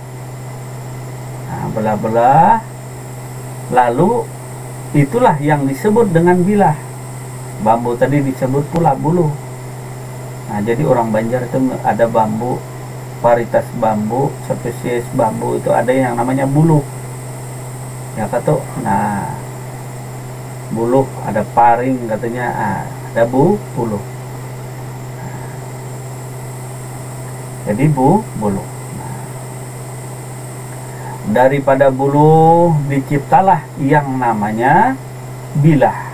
belah-belah, lalu itulah yang disebut dengan bilah. Bambu tadi disebut pula buluh. Nah, jadi orang Banjar itu ada bambu, varietas bambu, spesies bambu itu ada yang namanya buluh. Ya kata, nah buluh ada paring katanya, ada buluh. Jadi buluh. Daripada buluh diciptalah yang namanya bilah.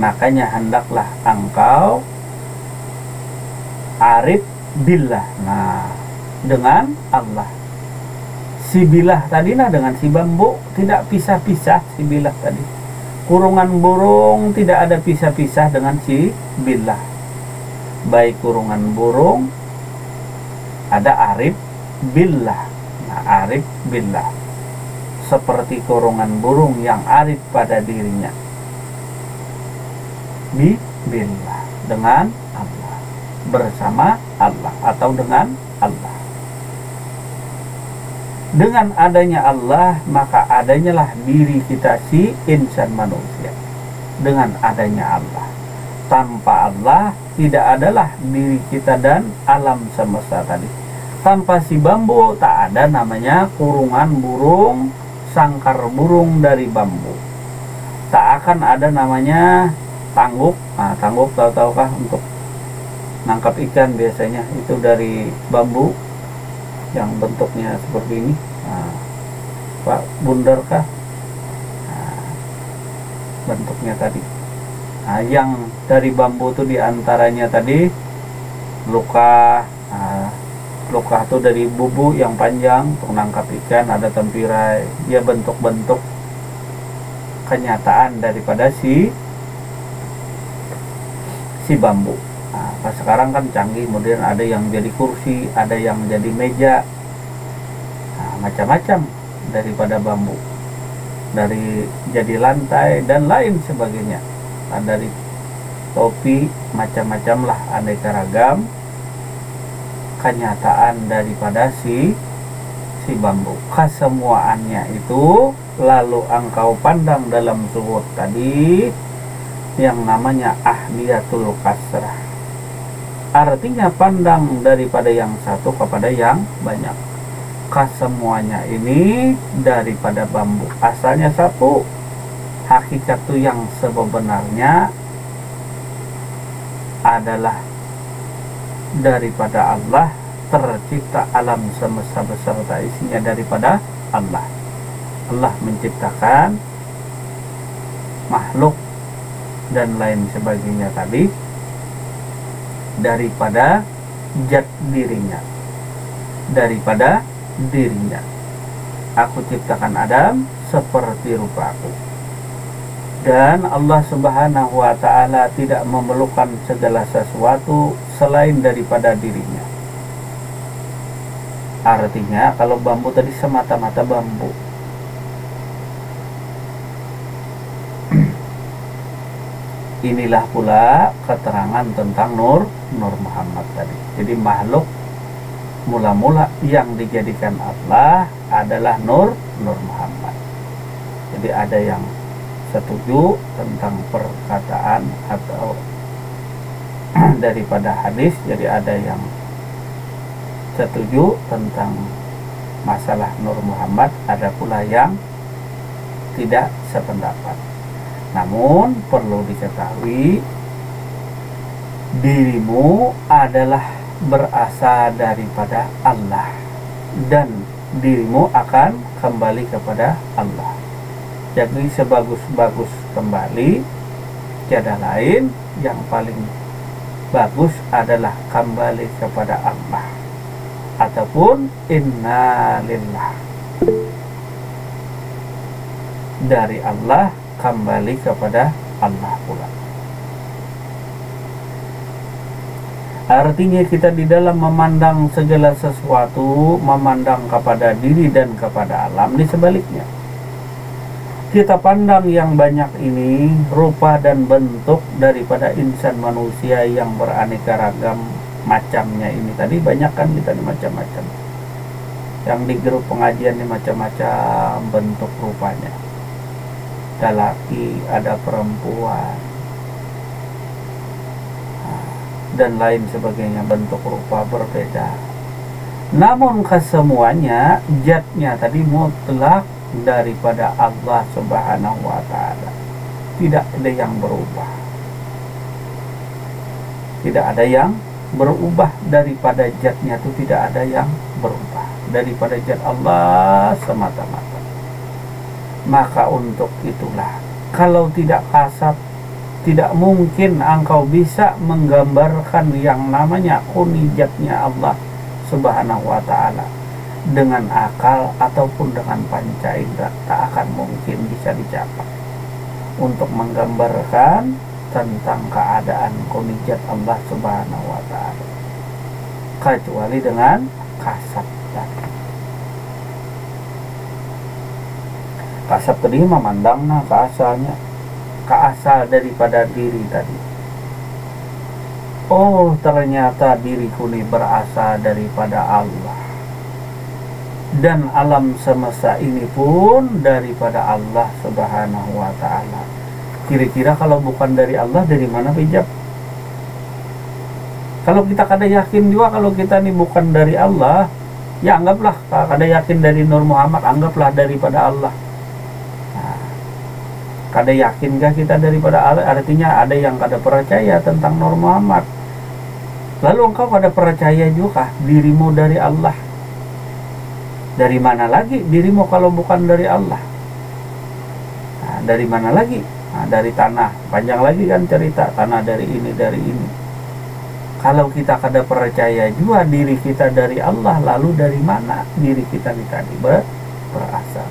Makanya hendaklah engkau arif billah, nah dengan Allah. Si bilah tadi nah dengan si bambu tidak pisah-pisah. Si bilah tadi, kurungan burung tidak ada pisah-pisah dengan si bilah. Baik kurungan burung ada arif billah. Arif billah, seperti kurungan burung yang arif pada dirinya. Billah, dengan Allah, bersama Allah atau dengan Allah. Dengan adanya Allah, maka adanyalah diri kita si insan manusia. Dengan adanya Allah, tanpa Allah tidak adalah diri kita dan alam semesta tadi. Tanpa si bambu tak ada namanya kurungan burung, sangkar burung dari bambu. Tak akan ada namanya tangguk. Nah, tangguk tahu-tahukah untuk nangkap ikan biasanya itu dari bambu yang bentuknya seperti ini. Nah, Pak bundarkah? Nah, bentuknya tadi. Nah, yang dari bambu itu diantaranya tadi luka. Luka itu dari bubu yang panjang untuk nangkap ikan, ada tempirai. Dia bentuk-bentuk kenyataan daripada si bambu. Nah, pas sekarang kan canggih, kemudian ada yang jadi kursi, ada yang jadi meja, nah, macam-macam daripada bambu, dari jadi lantai dan lain sebagainya. Nah, dari topi, macam-macam lah, aneka ragam kenyataan daripada si bambu. Kesemuaannya itu lalu engkau pandang dalam zuhud tadi yang namanya ahliyatul kasrah. Artinya pandang daripada yang satu kepada yang banyak. kesemuanya ini daripada bambu. Asalnya satu, hakikat itu yang sebenarnya adalah daripada Allah, tercipta alam semesta beserta isinya daripada Allah. Allah menciptakan makhluk dan lain sebagainya tadi daripada zat dirinya, daripada dirinya. Aku ciptakan Adam seperti rupaku. Dan Allah Subhanahu wa ta'ala tidak memerlukan segala sesuatu selain daripada dirinya. Artinya kalau bambu tadi semata-mata bambu. Inilah pula keterangan tentang Nur Muhammad tadi. Jadi makhluk mula-mula yang dijadikan Allah adalah Nur Muhammad. Jadi ada yang setuju tentang perkataan atau daripada hadis, jadi ada yang setuju tentang masalah Nur Muhammad, ada pula yang tidak sependapat. Namun perlu diketahui, dirimu adalah berasal daripada Allah dan dirimu akan kembali kepada Allah. Jadi sebagus-bagus kembali, tiada lain, yang paling bagus adalah kembali kepada Allah ataupun innalillah, dari Allah kembali kepada Allah pula. Artinya kita di dalam memandang segala sesuatu, memandang kepada diri dan kepada alam, di sebaliknya kita pandang yang banyak ini rupa dan bentuk daripada insan manusia yang beraneka ragam macamnya ini. Tadi banyak kan kita nih macam-macam. Yang di grup pengajian ini macam-macam bentuk rupanya. Ada laki, ada perempuan, dan lain sebagainya, bentuk rupa berbeda. Namun kesemuanya zatnya tadi mutlak daripada Allah Subhanahu wa ta'ala. Tidak ada yang berubah. Tidak ada yang berubah daripada zatnya itu, tidak ada yang berubah daripada zat Allah semata-mata. Maka untuk itulah, kalau tidak kasat, tidak mungkin engkau bisa menggambarkan yang namanya kunijatnya Allah Subhanahu wa ta'ala dengan akal ataupun dengan panca indera. Tak akan mungkin bisa dicapai untuk menggambarkan tentang keadaan kunijat Allah Subhanahu wa ta'ala, kecuali dengan kasat tadi. Kasat tadi memandangnya ke asalnya, ke asal daripada diri tadi. Oh, ternyata diriku ini berasal daripada Allah, dan alam semesta ini pun daripada Allah Subhanahu wa ta'ala. Kira-kira kalau bukan dari Allah, dari mana pijak? Kalau kita kada yakin juga kalau kita ini bukan dari Allah, ya anggaplah kada yakin dari Nur Muhammad, anggaplah daripada Allah. Nah, kada yakinkah kita daripada Allah? Artinya ada yang kada percaya tentang Nur Muhammad. Lalu engkau kada percaya juga dirimu dari Allah. Dari mana lagi dirimu kalau bukan dari Allah? Nah, dari mana lagi? Nah, dari tanah. Panjang lagi kan cerita, tanah dari ini, dari ini. Kalau kita kada percaya juga diri kita dari Allah, lalu dari mana diri kita ini tadi berasal?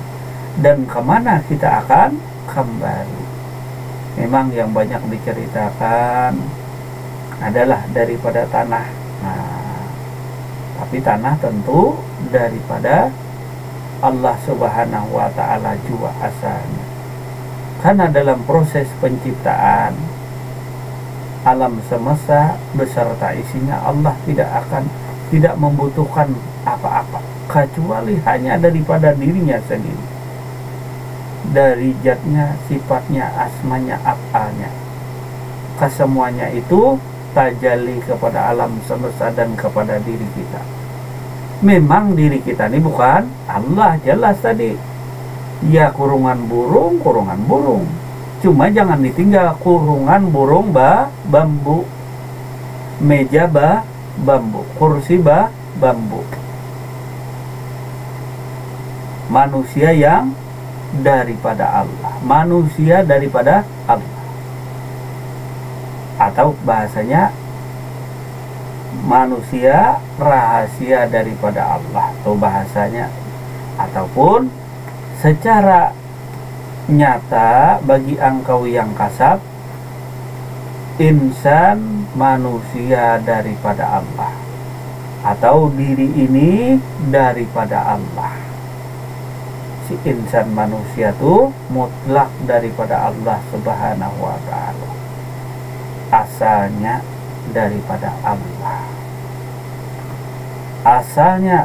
Dan kemana kita akan kembali? Memang yang banyak diceritakan adalah daripada tanah. Nah, tapi tanah tentu daripada Allah Subhanahu wa ta'ala juga asalnya. Karena dalam proses penciptaan alam semesta beserta isinya, Allah tidak membutuhkan apa-apa kecuali hanya daripada dirinya sendiri, dari zatnya, sifatnya, asmanya, af'alnya. Kesemuanya itu tajalli kepada alam semesta dan kepada diri kita. Memang diri kita ini bukan Allah, jelas tadi. Ya kurungan burung, cuma jangan ditinggal kurungan burung bambu, meja bambu, kursi bambu. Manusia yang daripada Allah, manusia daripada Allah, atau bahasanya manusia rahasia daripada Allah, atau bahasanya, ataupun secara nyata bagi engkau yang kasab, insan manusia daripada Allah, atau diri ini daripada Allah. Si insan manusia itu mutlak daripada Allah Subhanahu wa ta'ala, asalnya daripada Allah. Asalnya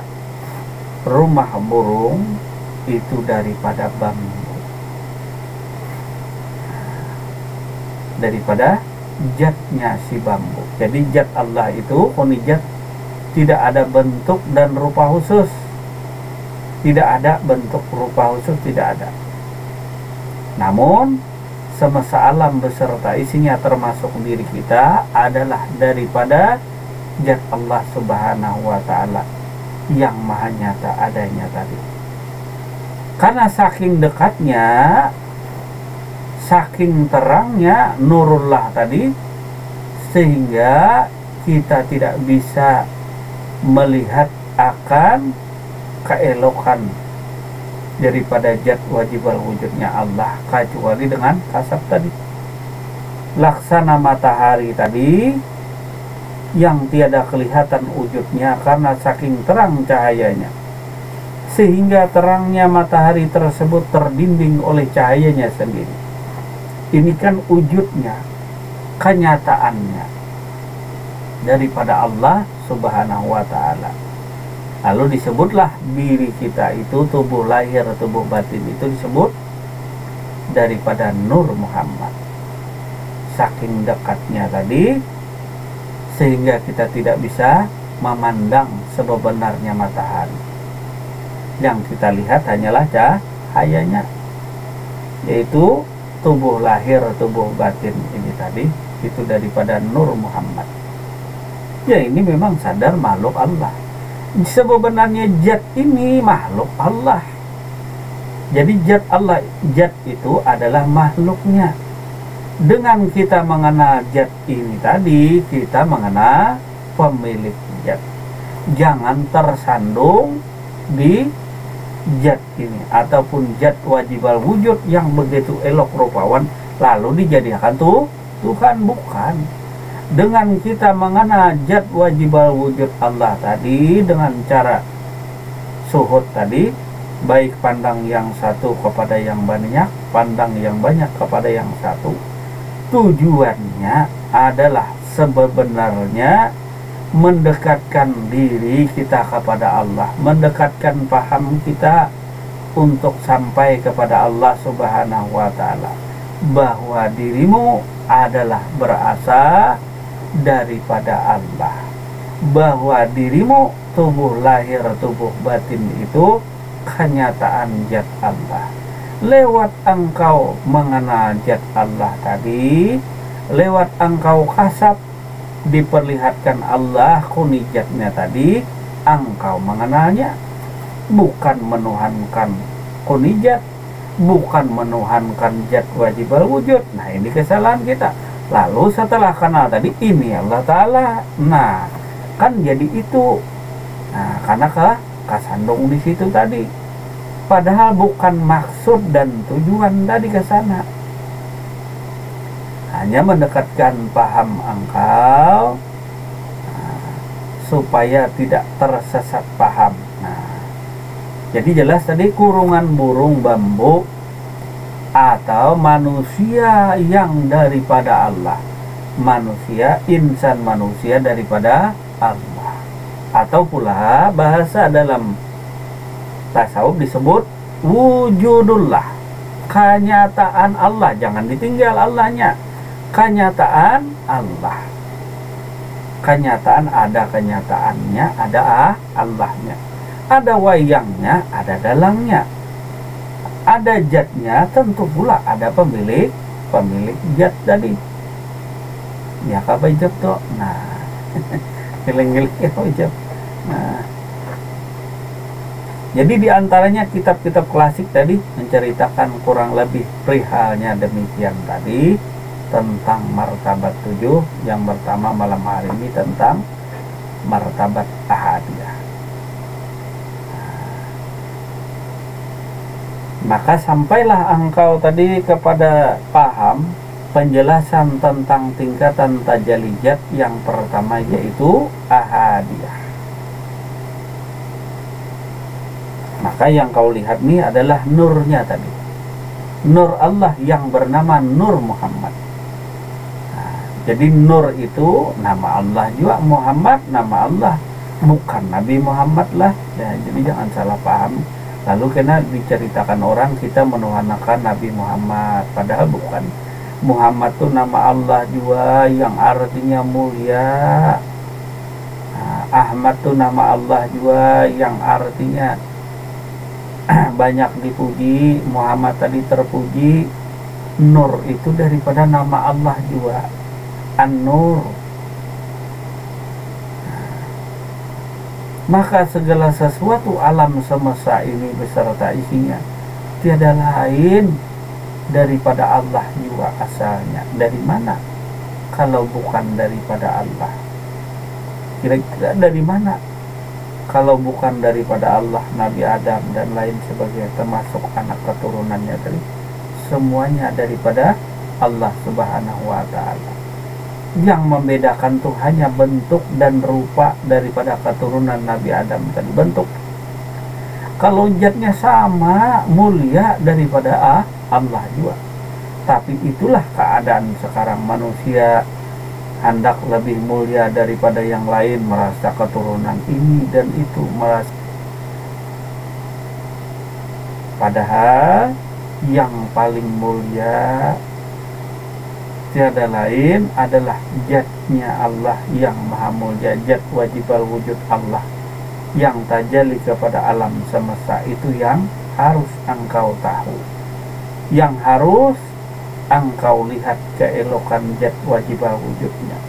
rumah burung itu daripada bambu, daripada zatnya si bambu. Jadi zat Allah itu unijat, tidak ada bentuk dan rupa khusus, tidak ada bentuk rupa khusus, tidak ada. Namun semesta alam beserta isinya termasuk diri kita adalah daripada zat Allah Subhanahu wa ta'ala yang maha nyata adanya tadi. Karena saking dekatnya, saking terangnya nurullah tadi, sehingga kita tidak bisa melihat akan keelokan daripada zat wajib wujudnya Allah kecuali dengan kasab tadi. Laksana matahari tadi yang tiada kelihatan wujudnya karena saking terang cahayanya, sehingga terangnya matahari tersebut terdinding oleh cahayanya sendiri. Ini kan wujudnya, kenyataannya daripada Allah Subhanahu wa ta'ala. Lalu disebutlah diri kita itu, tubuh lahir, tubuh batin itu disebut daripada Nur Muhammad. Saking dekatnya tadi, sehingga kita tidak bisa memandang sebenarnya matahari. Yang kita lihat hanyalah cahayanya, yaitu tubuh lahir, tubuh batin ini tadi, itu daripada Nur Muhammad. Ya ini memang sadar makhluk Allah. Sebenarnya zat ini makhluk Allah. Jadi zat Allah, zat itu adalah makhluknya. Dengan kita mengenal zat ini tadi, kita mengenal pemilik zat. Jangan tersandung di zat ini ataupun zat wajibal wujud yang begitu elok rupawan lalu dijadikan Tuhan, bukan. Dengan kita mengenal zat wajibal wujud Allah tadi dengan cara suhud tadi, baik pandang yang satu kepada yang banyak, pandang yang banyak kepada yang satu, tujuannya adalah sebenarnya mendekatkan diri kita kepada Allah, mendekatkan paham kita untuk sampai kepada Allah Subhanahu wa ta'ala, bahwa dirimu adalah berasal daripada Allah, bahwa dirimu tubuh lahir, tubuh batin itu kenyataan zat Allah. Lewat engkau mengenal zat Allah tadi, lewat engkau kasab diperlihatkan Allah kunijatnya tadi, engkau mengenalnya, bukan menuhankan kunijat, bukan menuhankan zat wajibal wujud. Nah ini kesalahan kita. Lalu setelah kenal tadi ini Allah Ta'ala, nah kan jadi itu, nah karena kesandung di situ tadi, padahal bukan maksud dan tujuan tadi ke sana, hanya mendekatkan paham engkau supaya tidak tersesat paham. Nah jadi jelas tadi kurungan burung bambu atau manusia yang daripada Allah, manusia, insan manusia daripada Allah, atau pula bahasa dalam tasawuf disebut wujudullah, kenyataan Allah, jangan ditinggal Allahnya, kenyataan Allah. Kenyataan ada kenyataannya, ada Allahnya. Ada wayangnya, ada dalangnya. Ada zatnya, tentu pula ada pemilik zat tadi. Ya kabajab tuh. Nah, giling-giling kabajab. Nah, jadi diantaranya kitab-kitab klasik tadi menceritakan kurang lebih perihalnya demikian tadi tentang martabat 7. Yang pertama malam hari ini tentang martabat ahadiyah. Maka sampailah engkau tadi kepada paham penjelasan tentang tingkatan tajallijat yang pertama, yaitu ahadiyah. Maka yang kau lihat ini adalah nurnya tadi, nur Allah yang bernama Nur Muhammad. Nah, jadi nur itu nama Allah juga, Muhammad nama Allah, bukan Nabi Muhammad lah ya. Jadi jangan salah paham. Lalu kena diceritakan orang kita menuhankan Nabi Muhammad, padahal bukan. Muhammad itu nama Allah juga yang artinya mulia. Nah, Ahmad itu nama Allah juga yang artinya banyak dipuji. Muhammad tadi terpuji. Nur itu daripada nama Allah juga, An-Nur. Maka segala sesuatu alam semesta ini beserta isinya tiada lain daripada Allah juga asalnya. Dari mana kalau bukan daripada Allah? Kira-kira dari mana kalau bukan daripada Allah? Nabi Adam dan lain sebagainya, termasuk anak keturunannya tadi, semuanya daripada Allah Subhanahu wa Ta'ala. Yang membedakan tuh hanya bentuk dan rupa daripada keturunan Nabi Adam tadi, bentuk. Kalau zatnya sama, mulia daripada Allah juga. Tapi itulah keadaan sekarang, manusia hendak lebih mulia daripada yang lain, merasa keturunan ini dan itu, merasa. Padahal yang paling mulia tiada lain adalah zatnya Allah yang maha mulia, zat wajibal wujud Allah yang tajalli kepada alam semesta. Itu yang harus engkau tahu, yang harus engkau lihat keelokan zat wajibal wujudnya.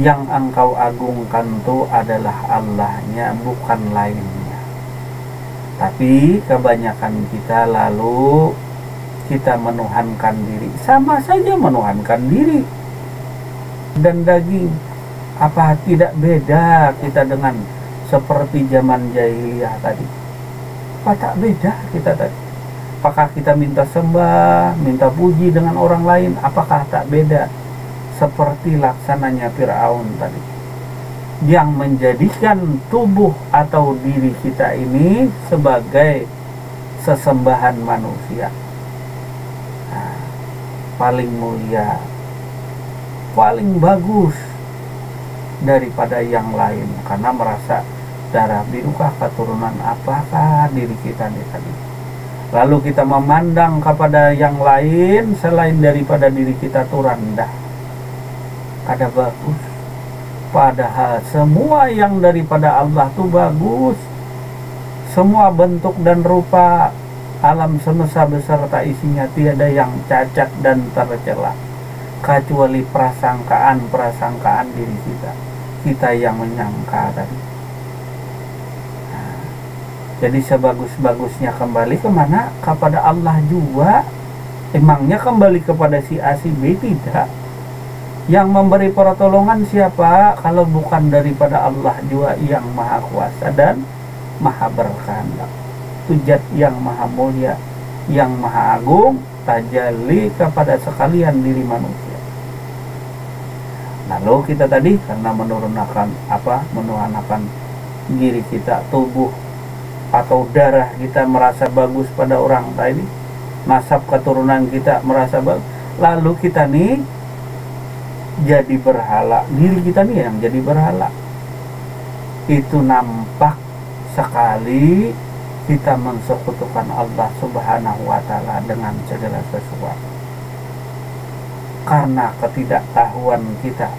Yang engkau agungkan itu adalah Allahnya, bukan lainnya. Tapi kebanyakan kita lalu kita menuhankan diri, sama saja menuhankan diri dan daging. Apa tidak beda kita dengan seperti zaman jahiliyah tadi? Apa tak beda kita tadi? Apakah kita minta sembah, minta puji dengan orang lain? Apakah tak beda seperti laksananya Fir'aun tadi, yang menjadikan tubuh atau diri kita ini sebagai sesembahan manusia? Paling mulia, paling bagus daripada yang lain, karena merasa darah birukah, keturunan apakah diri kita ini tadi. Lalu kita memandang kepada yang lain selain daripada diri kita itu rendah, kada bagus. Padahal semua yang daripada Allah itu bagus. Semua bentuk dan rupa alam semesta beserta isinya tiada yang cacat dan tercela, kecuali prasangkaan diri kita yang menyangka tadi. Nah, jadi sebagus-bagusnya kembali kemana? Kepada Allah juga. Emangnya kembali kepada si A si B? Tidak. Yang memberi pertolongan siapa kalau bukan daripada Allah juga yang maha kuasa dan maha berkehendak. Zat yang maha mulia, yang maha agung, tajalli kepada sekalian diri manusia. Lalu kita tadi karena menuhankan diri kita, tubuh atau darah kita merasa bagus pada orang tadi, nasab keturunan kita merasa bagus, lalu kita nih jadi berhala, diri kita nih yang jadi berhala. Itu nampak sekali kita mensekutukan Allah Subhanahu wa Ta'ala dengan segala sesuatu. Karena ketidaktahuan kita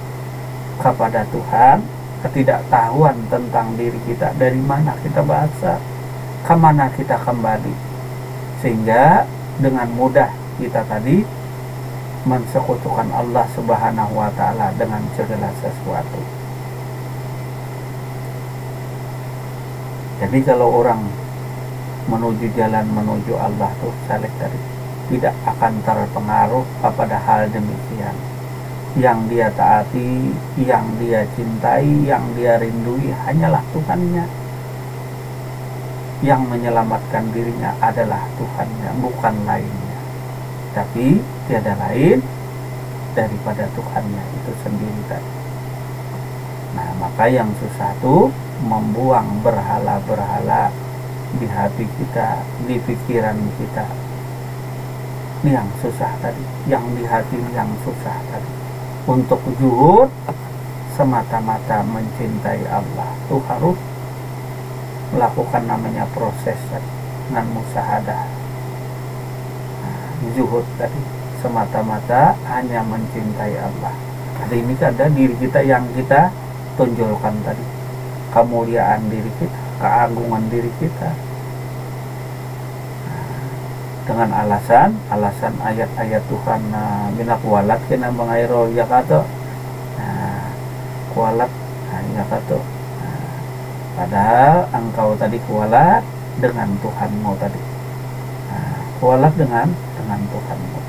kepada Tuhan, ketidaktahuan tentang diri kita, dari mana kita berasal, kemana kita kembali, sehingga dengan mudah kita tadi mensekutukan Allah Subhanahu wa Ta'ala dengan segala sesuatu. Jadi kalau orang menuju jalan menuju Allah tuh saleh tadi tidak akan terpengaruh kepada hal demikian. Yang dia taati, yang dia cintai, yang dia rindui hanyalah Tuhannya. Yang menyelamatkan dirinya adalah Tuhannya, bukan lainnya. Tapi tiada lain daripada Tuhannya itu sendiri tadi. Nah, maka yang susah tuh membuang berhala-berhala di hati kita, di pikiran kita. Ini yang susah tadi, yang di hati yang susah tadi. Untuk zuhud semata-mata mencintai Allah itu harus melakukan namanya proses tadi, dengan musyahadah. Nah, zuhud tadi semata-mata hanya mencintai Allah. Jadi ini ada diri kita yang kita tonjolkan tadi, kemuliaan diri kita, keagungan diri kita. Dengan alasan ayat-ayat Tuhan, minak walat kena mengairo ya kata, kualat ya kata. Padahal engkau tadi kualat dengan Tuhanmu tadi, kualat dengan Tuhanmu.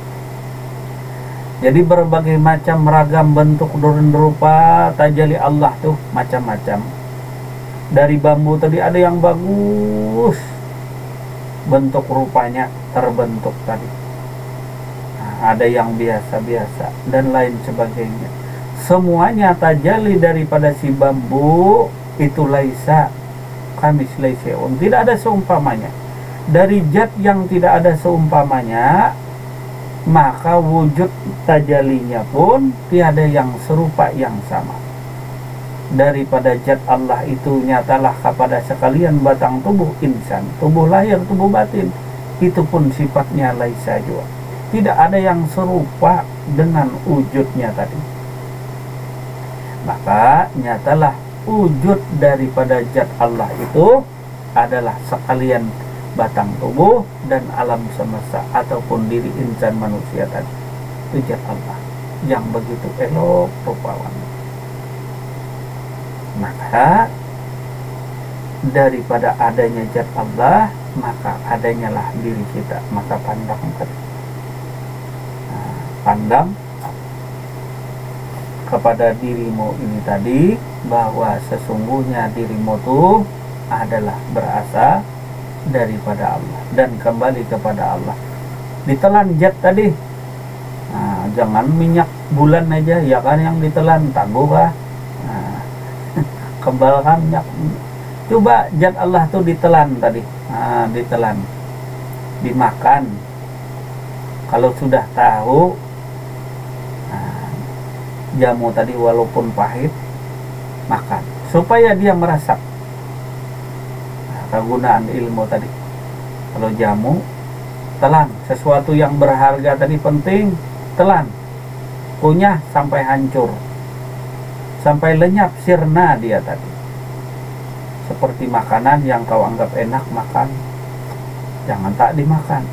Jadi berbagai macam ragam bentuk dan rupa tajalli Allah tuh macam-macam. Dari bambu tadi ada yang bagus, bentuk rupanya terbentuk tadi. Nah, ada yang biasa-biasa dan lain sebagainya. Semuanya tajalli daripada si bambu itu laisa kamis laiseun, tidak ada seumpamanya. Dari zat yang tidak ada seumpamanya, maka wujud tajallinya pun tiada yang serupa yang sama. Daripada zat Allah itu nyatalah kepada sekalian batang tubuh insan, tubuh lahir, tubuh batin, itu pun sifatnya laisa jua. Tidak ada yang serupa dengan wujudnya tadi. Maka nyatalah wujud daripada zat Allah itu adalah sekalian batang tubuh dan alam semesta ataupun diri insan manusia tadi. Itu zat Allah yang begitu elok rupawannya. Maka daripada adanya zat Allah, maka adanyalah diri kita. Maka pandang pandang kepada dirimu ini tadi, bahwa sesungguhnya dirimu itu adalah berasal daripada Allah dan kembali kepada Allah. Ditelan zat tadi, jangan minyak bulan aja ya kan yang ditelan, tangguh kah? Kembalkan minyak. Coba zat Allah tuh ditelan tadi, ditelan, dimakan. Kalau sudah tahu jamu tadi walaupun pahit, makan supaya dia merasap. Kegunaan ilmu tadi, kalau jamu telan, sesuatu yang berharga tadi penting, telan, kunyah sampai hancur, sampai lenyap sirna dia tadi. Seperti makanan yang kau anggap enak, makan, jangan tak dimakan.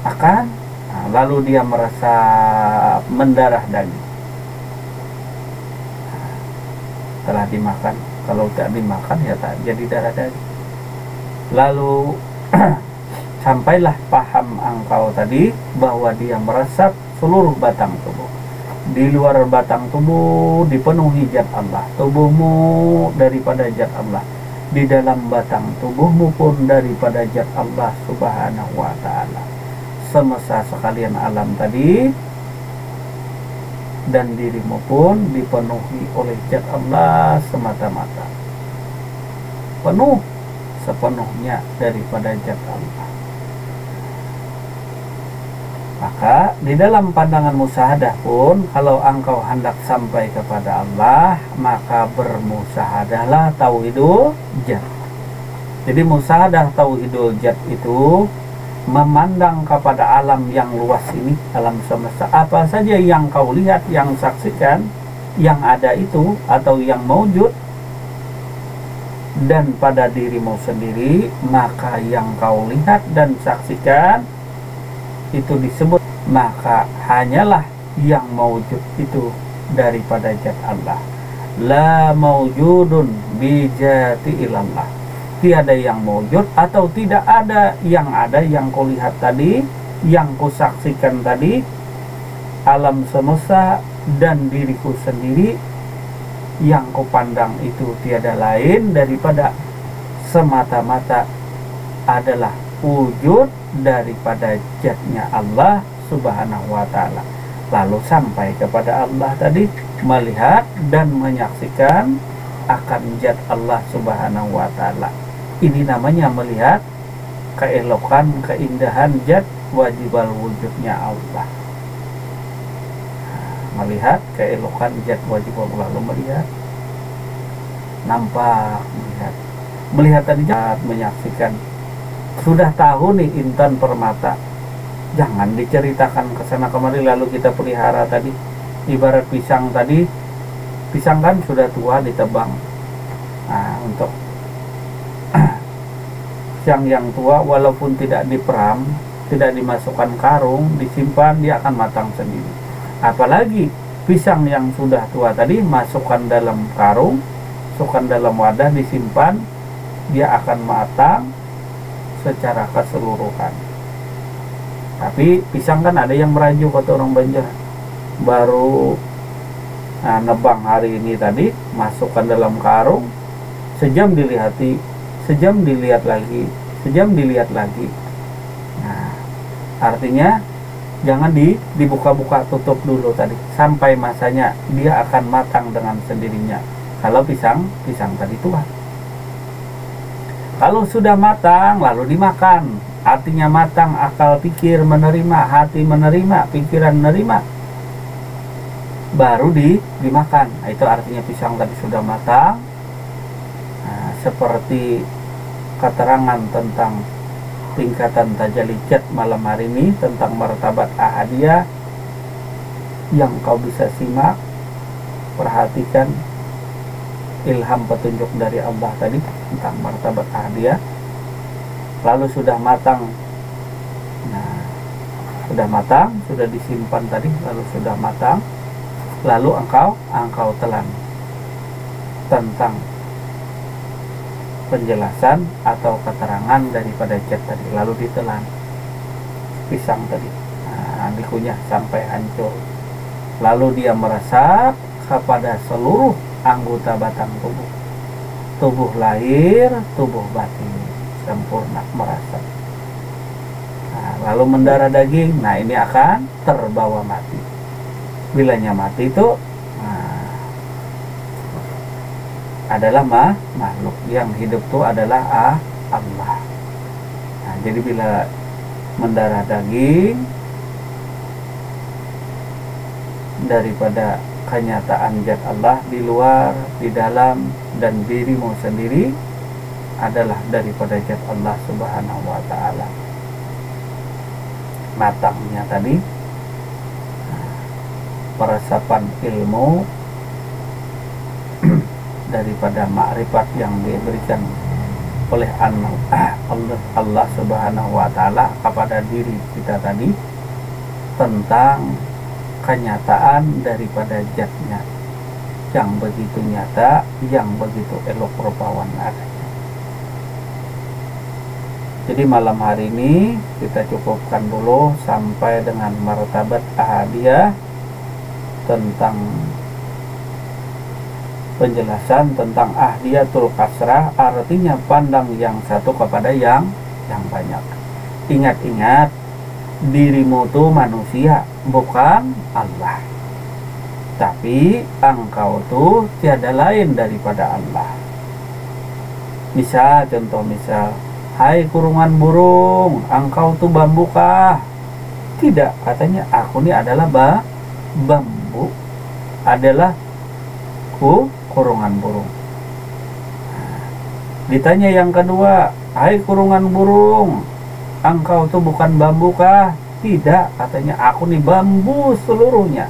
Makan, lalu dia merasa mendarah daging. Setelah dimakan, kalau tak dimakan ya tak jadi darah daging. Lalu sampailah paham engkau tadi bahwa dia meresap seluruh batang tubuh. Di luar batang tubuh dipenuhi zat Allah, tubuhmu daripada zat Allah. Di dalam batang tubuhmu pun daripada zat Allah Subhanahu wa Ta'ala. Semesta sekalian alam tadi dan dirimu pun dipenuhi oleh zat Allah semata-mata, penuh sepenuhnya daripada zat Allah. Maka di dalam pandangan musyahadah pun, kalau engkau hendak sampai kepada Allah, maka bermusyahadahlah tauhidul zat. Jadi musyahadah tauhidul zat itu memandang kepada alam yang luas ini, alam semesta. Apa saja yang kau lihat, yang saksikan, yang ada itu atau yang maujud dan pada dirimu sendiri, maka yang kau lihat dan saksikan itu disebut, maka hanyalah yang maujud itu daripada zat Allah. La maujudun bijati ilallah. Tiada yang maujud atau tidak ada yang kau lihat tadi, yang kau saksikan tadi, alam semesta dan diriku sendiri yang kau pandang itu tiada lain daripada semata-mata adalah wujud daripada zatnya Allah subhanahu wa ta'ala. Lalu sampai kepada Allah tadi, melihat dan menyaksikan akan zat Allah subhanahu wa ta'ala. Ini namanya melihat keelokan, keindahan zat wajibal wujudnya Allah. Melihat keelokan zat wajib Allah, lalu melihat, nampak, melihat tadi menyaksikan. Sudah tahu nih intan permata, jangan diceritakan kesana kemari lalu kita pelihara tadi. Ibarat pisang tadi, pisang kan sudah tua ditebang. Nah, untuk pisang yang tua walaupun tidak diperam, tidak dimasukkan karung, disimpan, dia akan matang sendiri. Apalagi pisang yang sudah tua tadi masukkan dalam karung, masukkan dalam wadah, disimpan, dia akan matang secara keseluruhan. Tapi pisang kan ada yang merajuk, kata orang Banjar. Baru nebang hari ini tadi, masukkan dalam karung, sejam dilihati, sejam dilihat lagi, sejam dilihat lagi. Nah, artinya jangan dibuka-buka, tutup dulu tadi sampai masanya, dia akan matang dengan sendirinya. Kalau pisang tadi tua, kalau sudah matang lalu dimakan, artinya matang, akal pikir menerima, hati menerima, pikiran menerima, baru dimakan. Nah, itu artinya pisang tadi sudah matang. Nah, seperti keterangan tentang tingkatan tajalli zat malam hari ini, tentang martabat ahadiyah yang kau bisa simak, perhatikan ilham petunjuk dari Allah tadi tentang martabat ahadiyah. Lalu sudah matang. Nah, sudah matang, sudah disimpan tadi, lalu sudah matang, lalu engkau telan tentang penjelasan atau keterangan daripada zat tadi, lalu ditelan pisang tadi. Nah, dikunyah sampai hancur, lalu dia meresap kepada seluruh anggota batang tubuh, tubuh lahir, tubuh batin, sempurna meresap. Nah, lalu mendarah daging. Nah, ini akan terbawa mati. Bilanya mati itu adalah makhluk, yang hidup itu adalah Allah. Nah, jadi bila mendarah daging daripada kenyataan zat Allah di luar, di dalam, dan dirimu sendiri adalah daripada zat Allah subhanahu wa ta'ala. Matangnya tadi, peresapan ilmu daripada makrifat yang diberikan oleh Allah subhanahu wa ta'ala kepada diri kita tadi, tentang kenyataan daripada zatnya yang begitu nyata, yang begitu elok rupawan adanya. Jadi malam hari ini kita cukupkan dulu sampai dengan martabat ahadiyah, tentang penjelasan tentang ahdiyatul kasrah, artinya pandang yang satu kepada yang banyak. Ingat-ingat, dirimu tuh manusia, bukan Allah. Tapi engkau tuh tiada lain daripada Allah. Contoh misal, hai kurungan burung, engkau tuh bambu kah? Tidak, katanya aku ini adalah bambu, adalah kurungan burung. Ditanya yang kedua, hai kurungan burung, engkau tuh bukan bambu kah? Tidak, katanya aku nih bambu seluruhnya.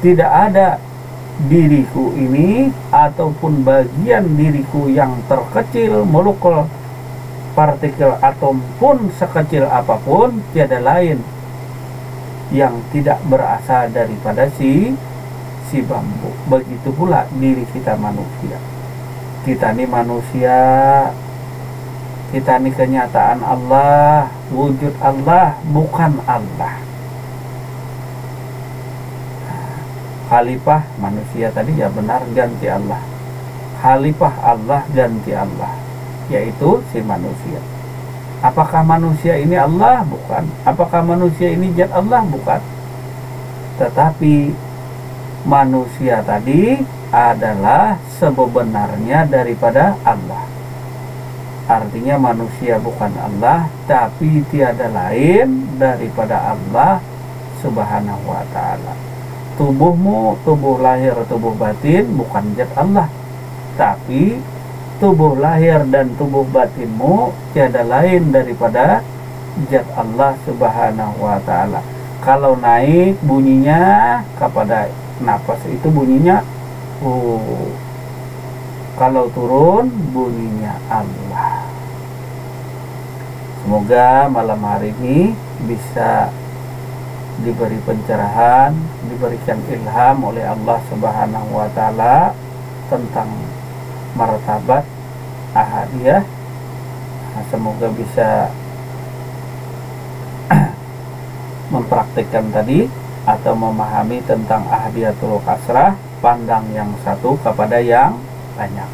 Tidak ada diriku ini ataupun bagian diriku yang terkecil, molekul partikel atom pun sekecil apapun, tiada lain yang tidak berasal daripada si bambu. Begitu pula diri kita manusia. Kita ini manusia, kita ini kenyataan Allah, wujud Allah, bukan Allah. Khalifah manusia tadi ya benar, ganti Allah. Khalifah Allah ganti Allah, yaitu si manusia. Apakah manusia ini Allah? Bukan. Apakah manusia ini zat Allah? Bukan. Tetapi manusia tadi adalah sebenarnya daripada Allah. Artinya manusia bukan Allah, tapi tiada lain daripada Allah Subhanahu wa ta'ala. Tubuhmu, tubuh lahir, tubuh batin bukan zat Allah, tapi tubuh lahir dan tubuh batinmu tiada lain daripada zat Allah Subhanahu wa ta'ala. Kalau naik bunyinya kepada nafas itu bunyinya kalau turun bunyinya Allah. Semoga malam hari ini bisa diberi pencerahan, diberikan ilham oleh Allah Subhanahu wa ta'ala tentang martabat ahadiyah. Semoga bisa mempraktikkan tadi atau memahami tentang ahadiyatul kasrah, pandang yang satu kepada yang banyak.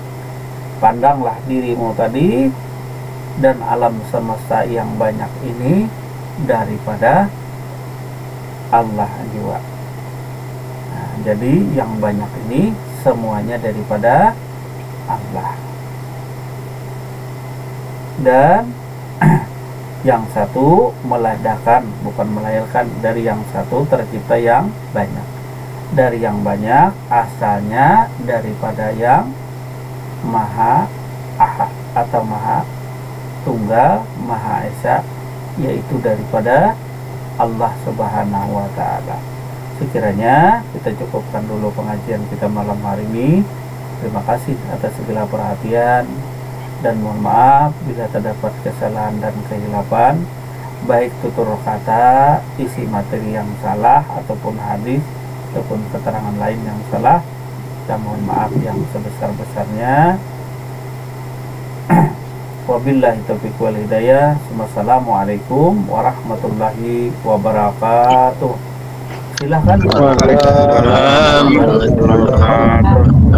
Pandanglah dirimu tadi dan alam semesta yang banyak ini daripada Allah jiwa. Nah, jadi yang banyak ini semuanya daripada Allah. Dan yang satu melahirkan, bukan melahirkan, dari yang satu tercipta yang banyak. Dari yang banyak asalnya daripada yang Maha Ahad atau Maha Tunggal, Maha Esa, yaitu daripada Allah Subhanahu wa ta'ala. Sekiranya kita cukupkan dulu pengajian kita malam hari ini. Terima kasih atas segala perhatian dan mohon maaf bila terdapat kesalahan dan kehilapan, baik tutur kata, isi materi yang salah ataupun hadis ataupun keterangan lain yang salah. Dan mohon maaf yang sebesar-besarnya. Wabillahi taufiq wal hidayah. Wassalamualaikum warahmatullahi wabarakatuh. Silakan. Waalaikumsalam warahmatullahi wabarakatuh.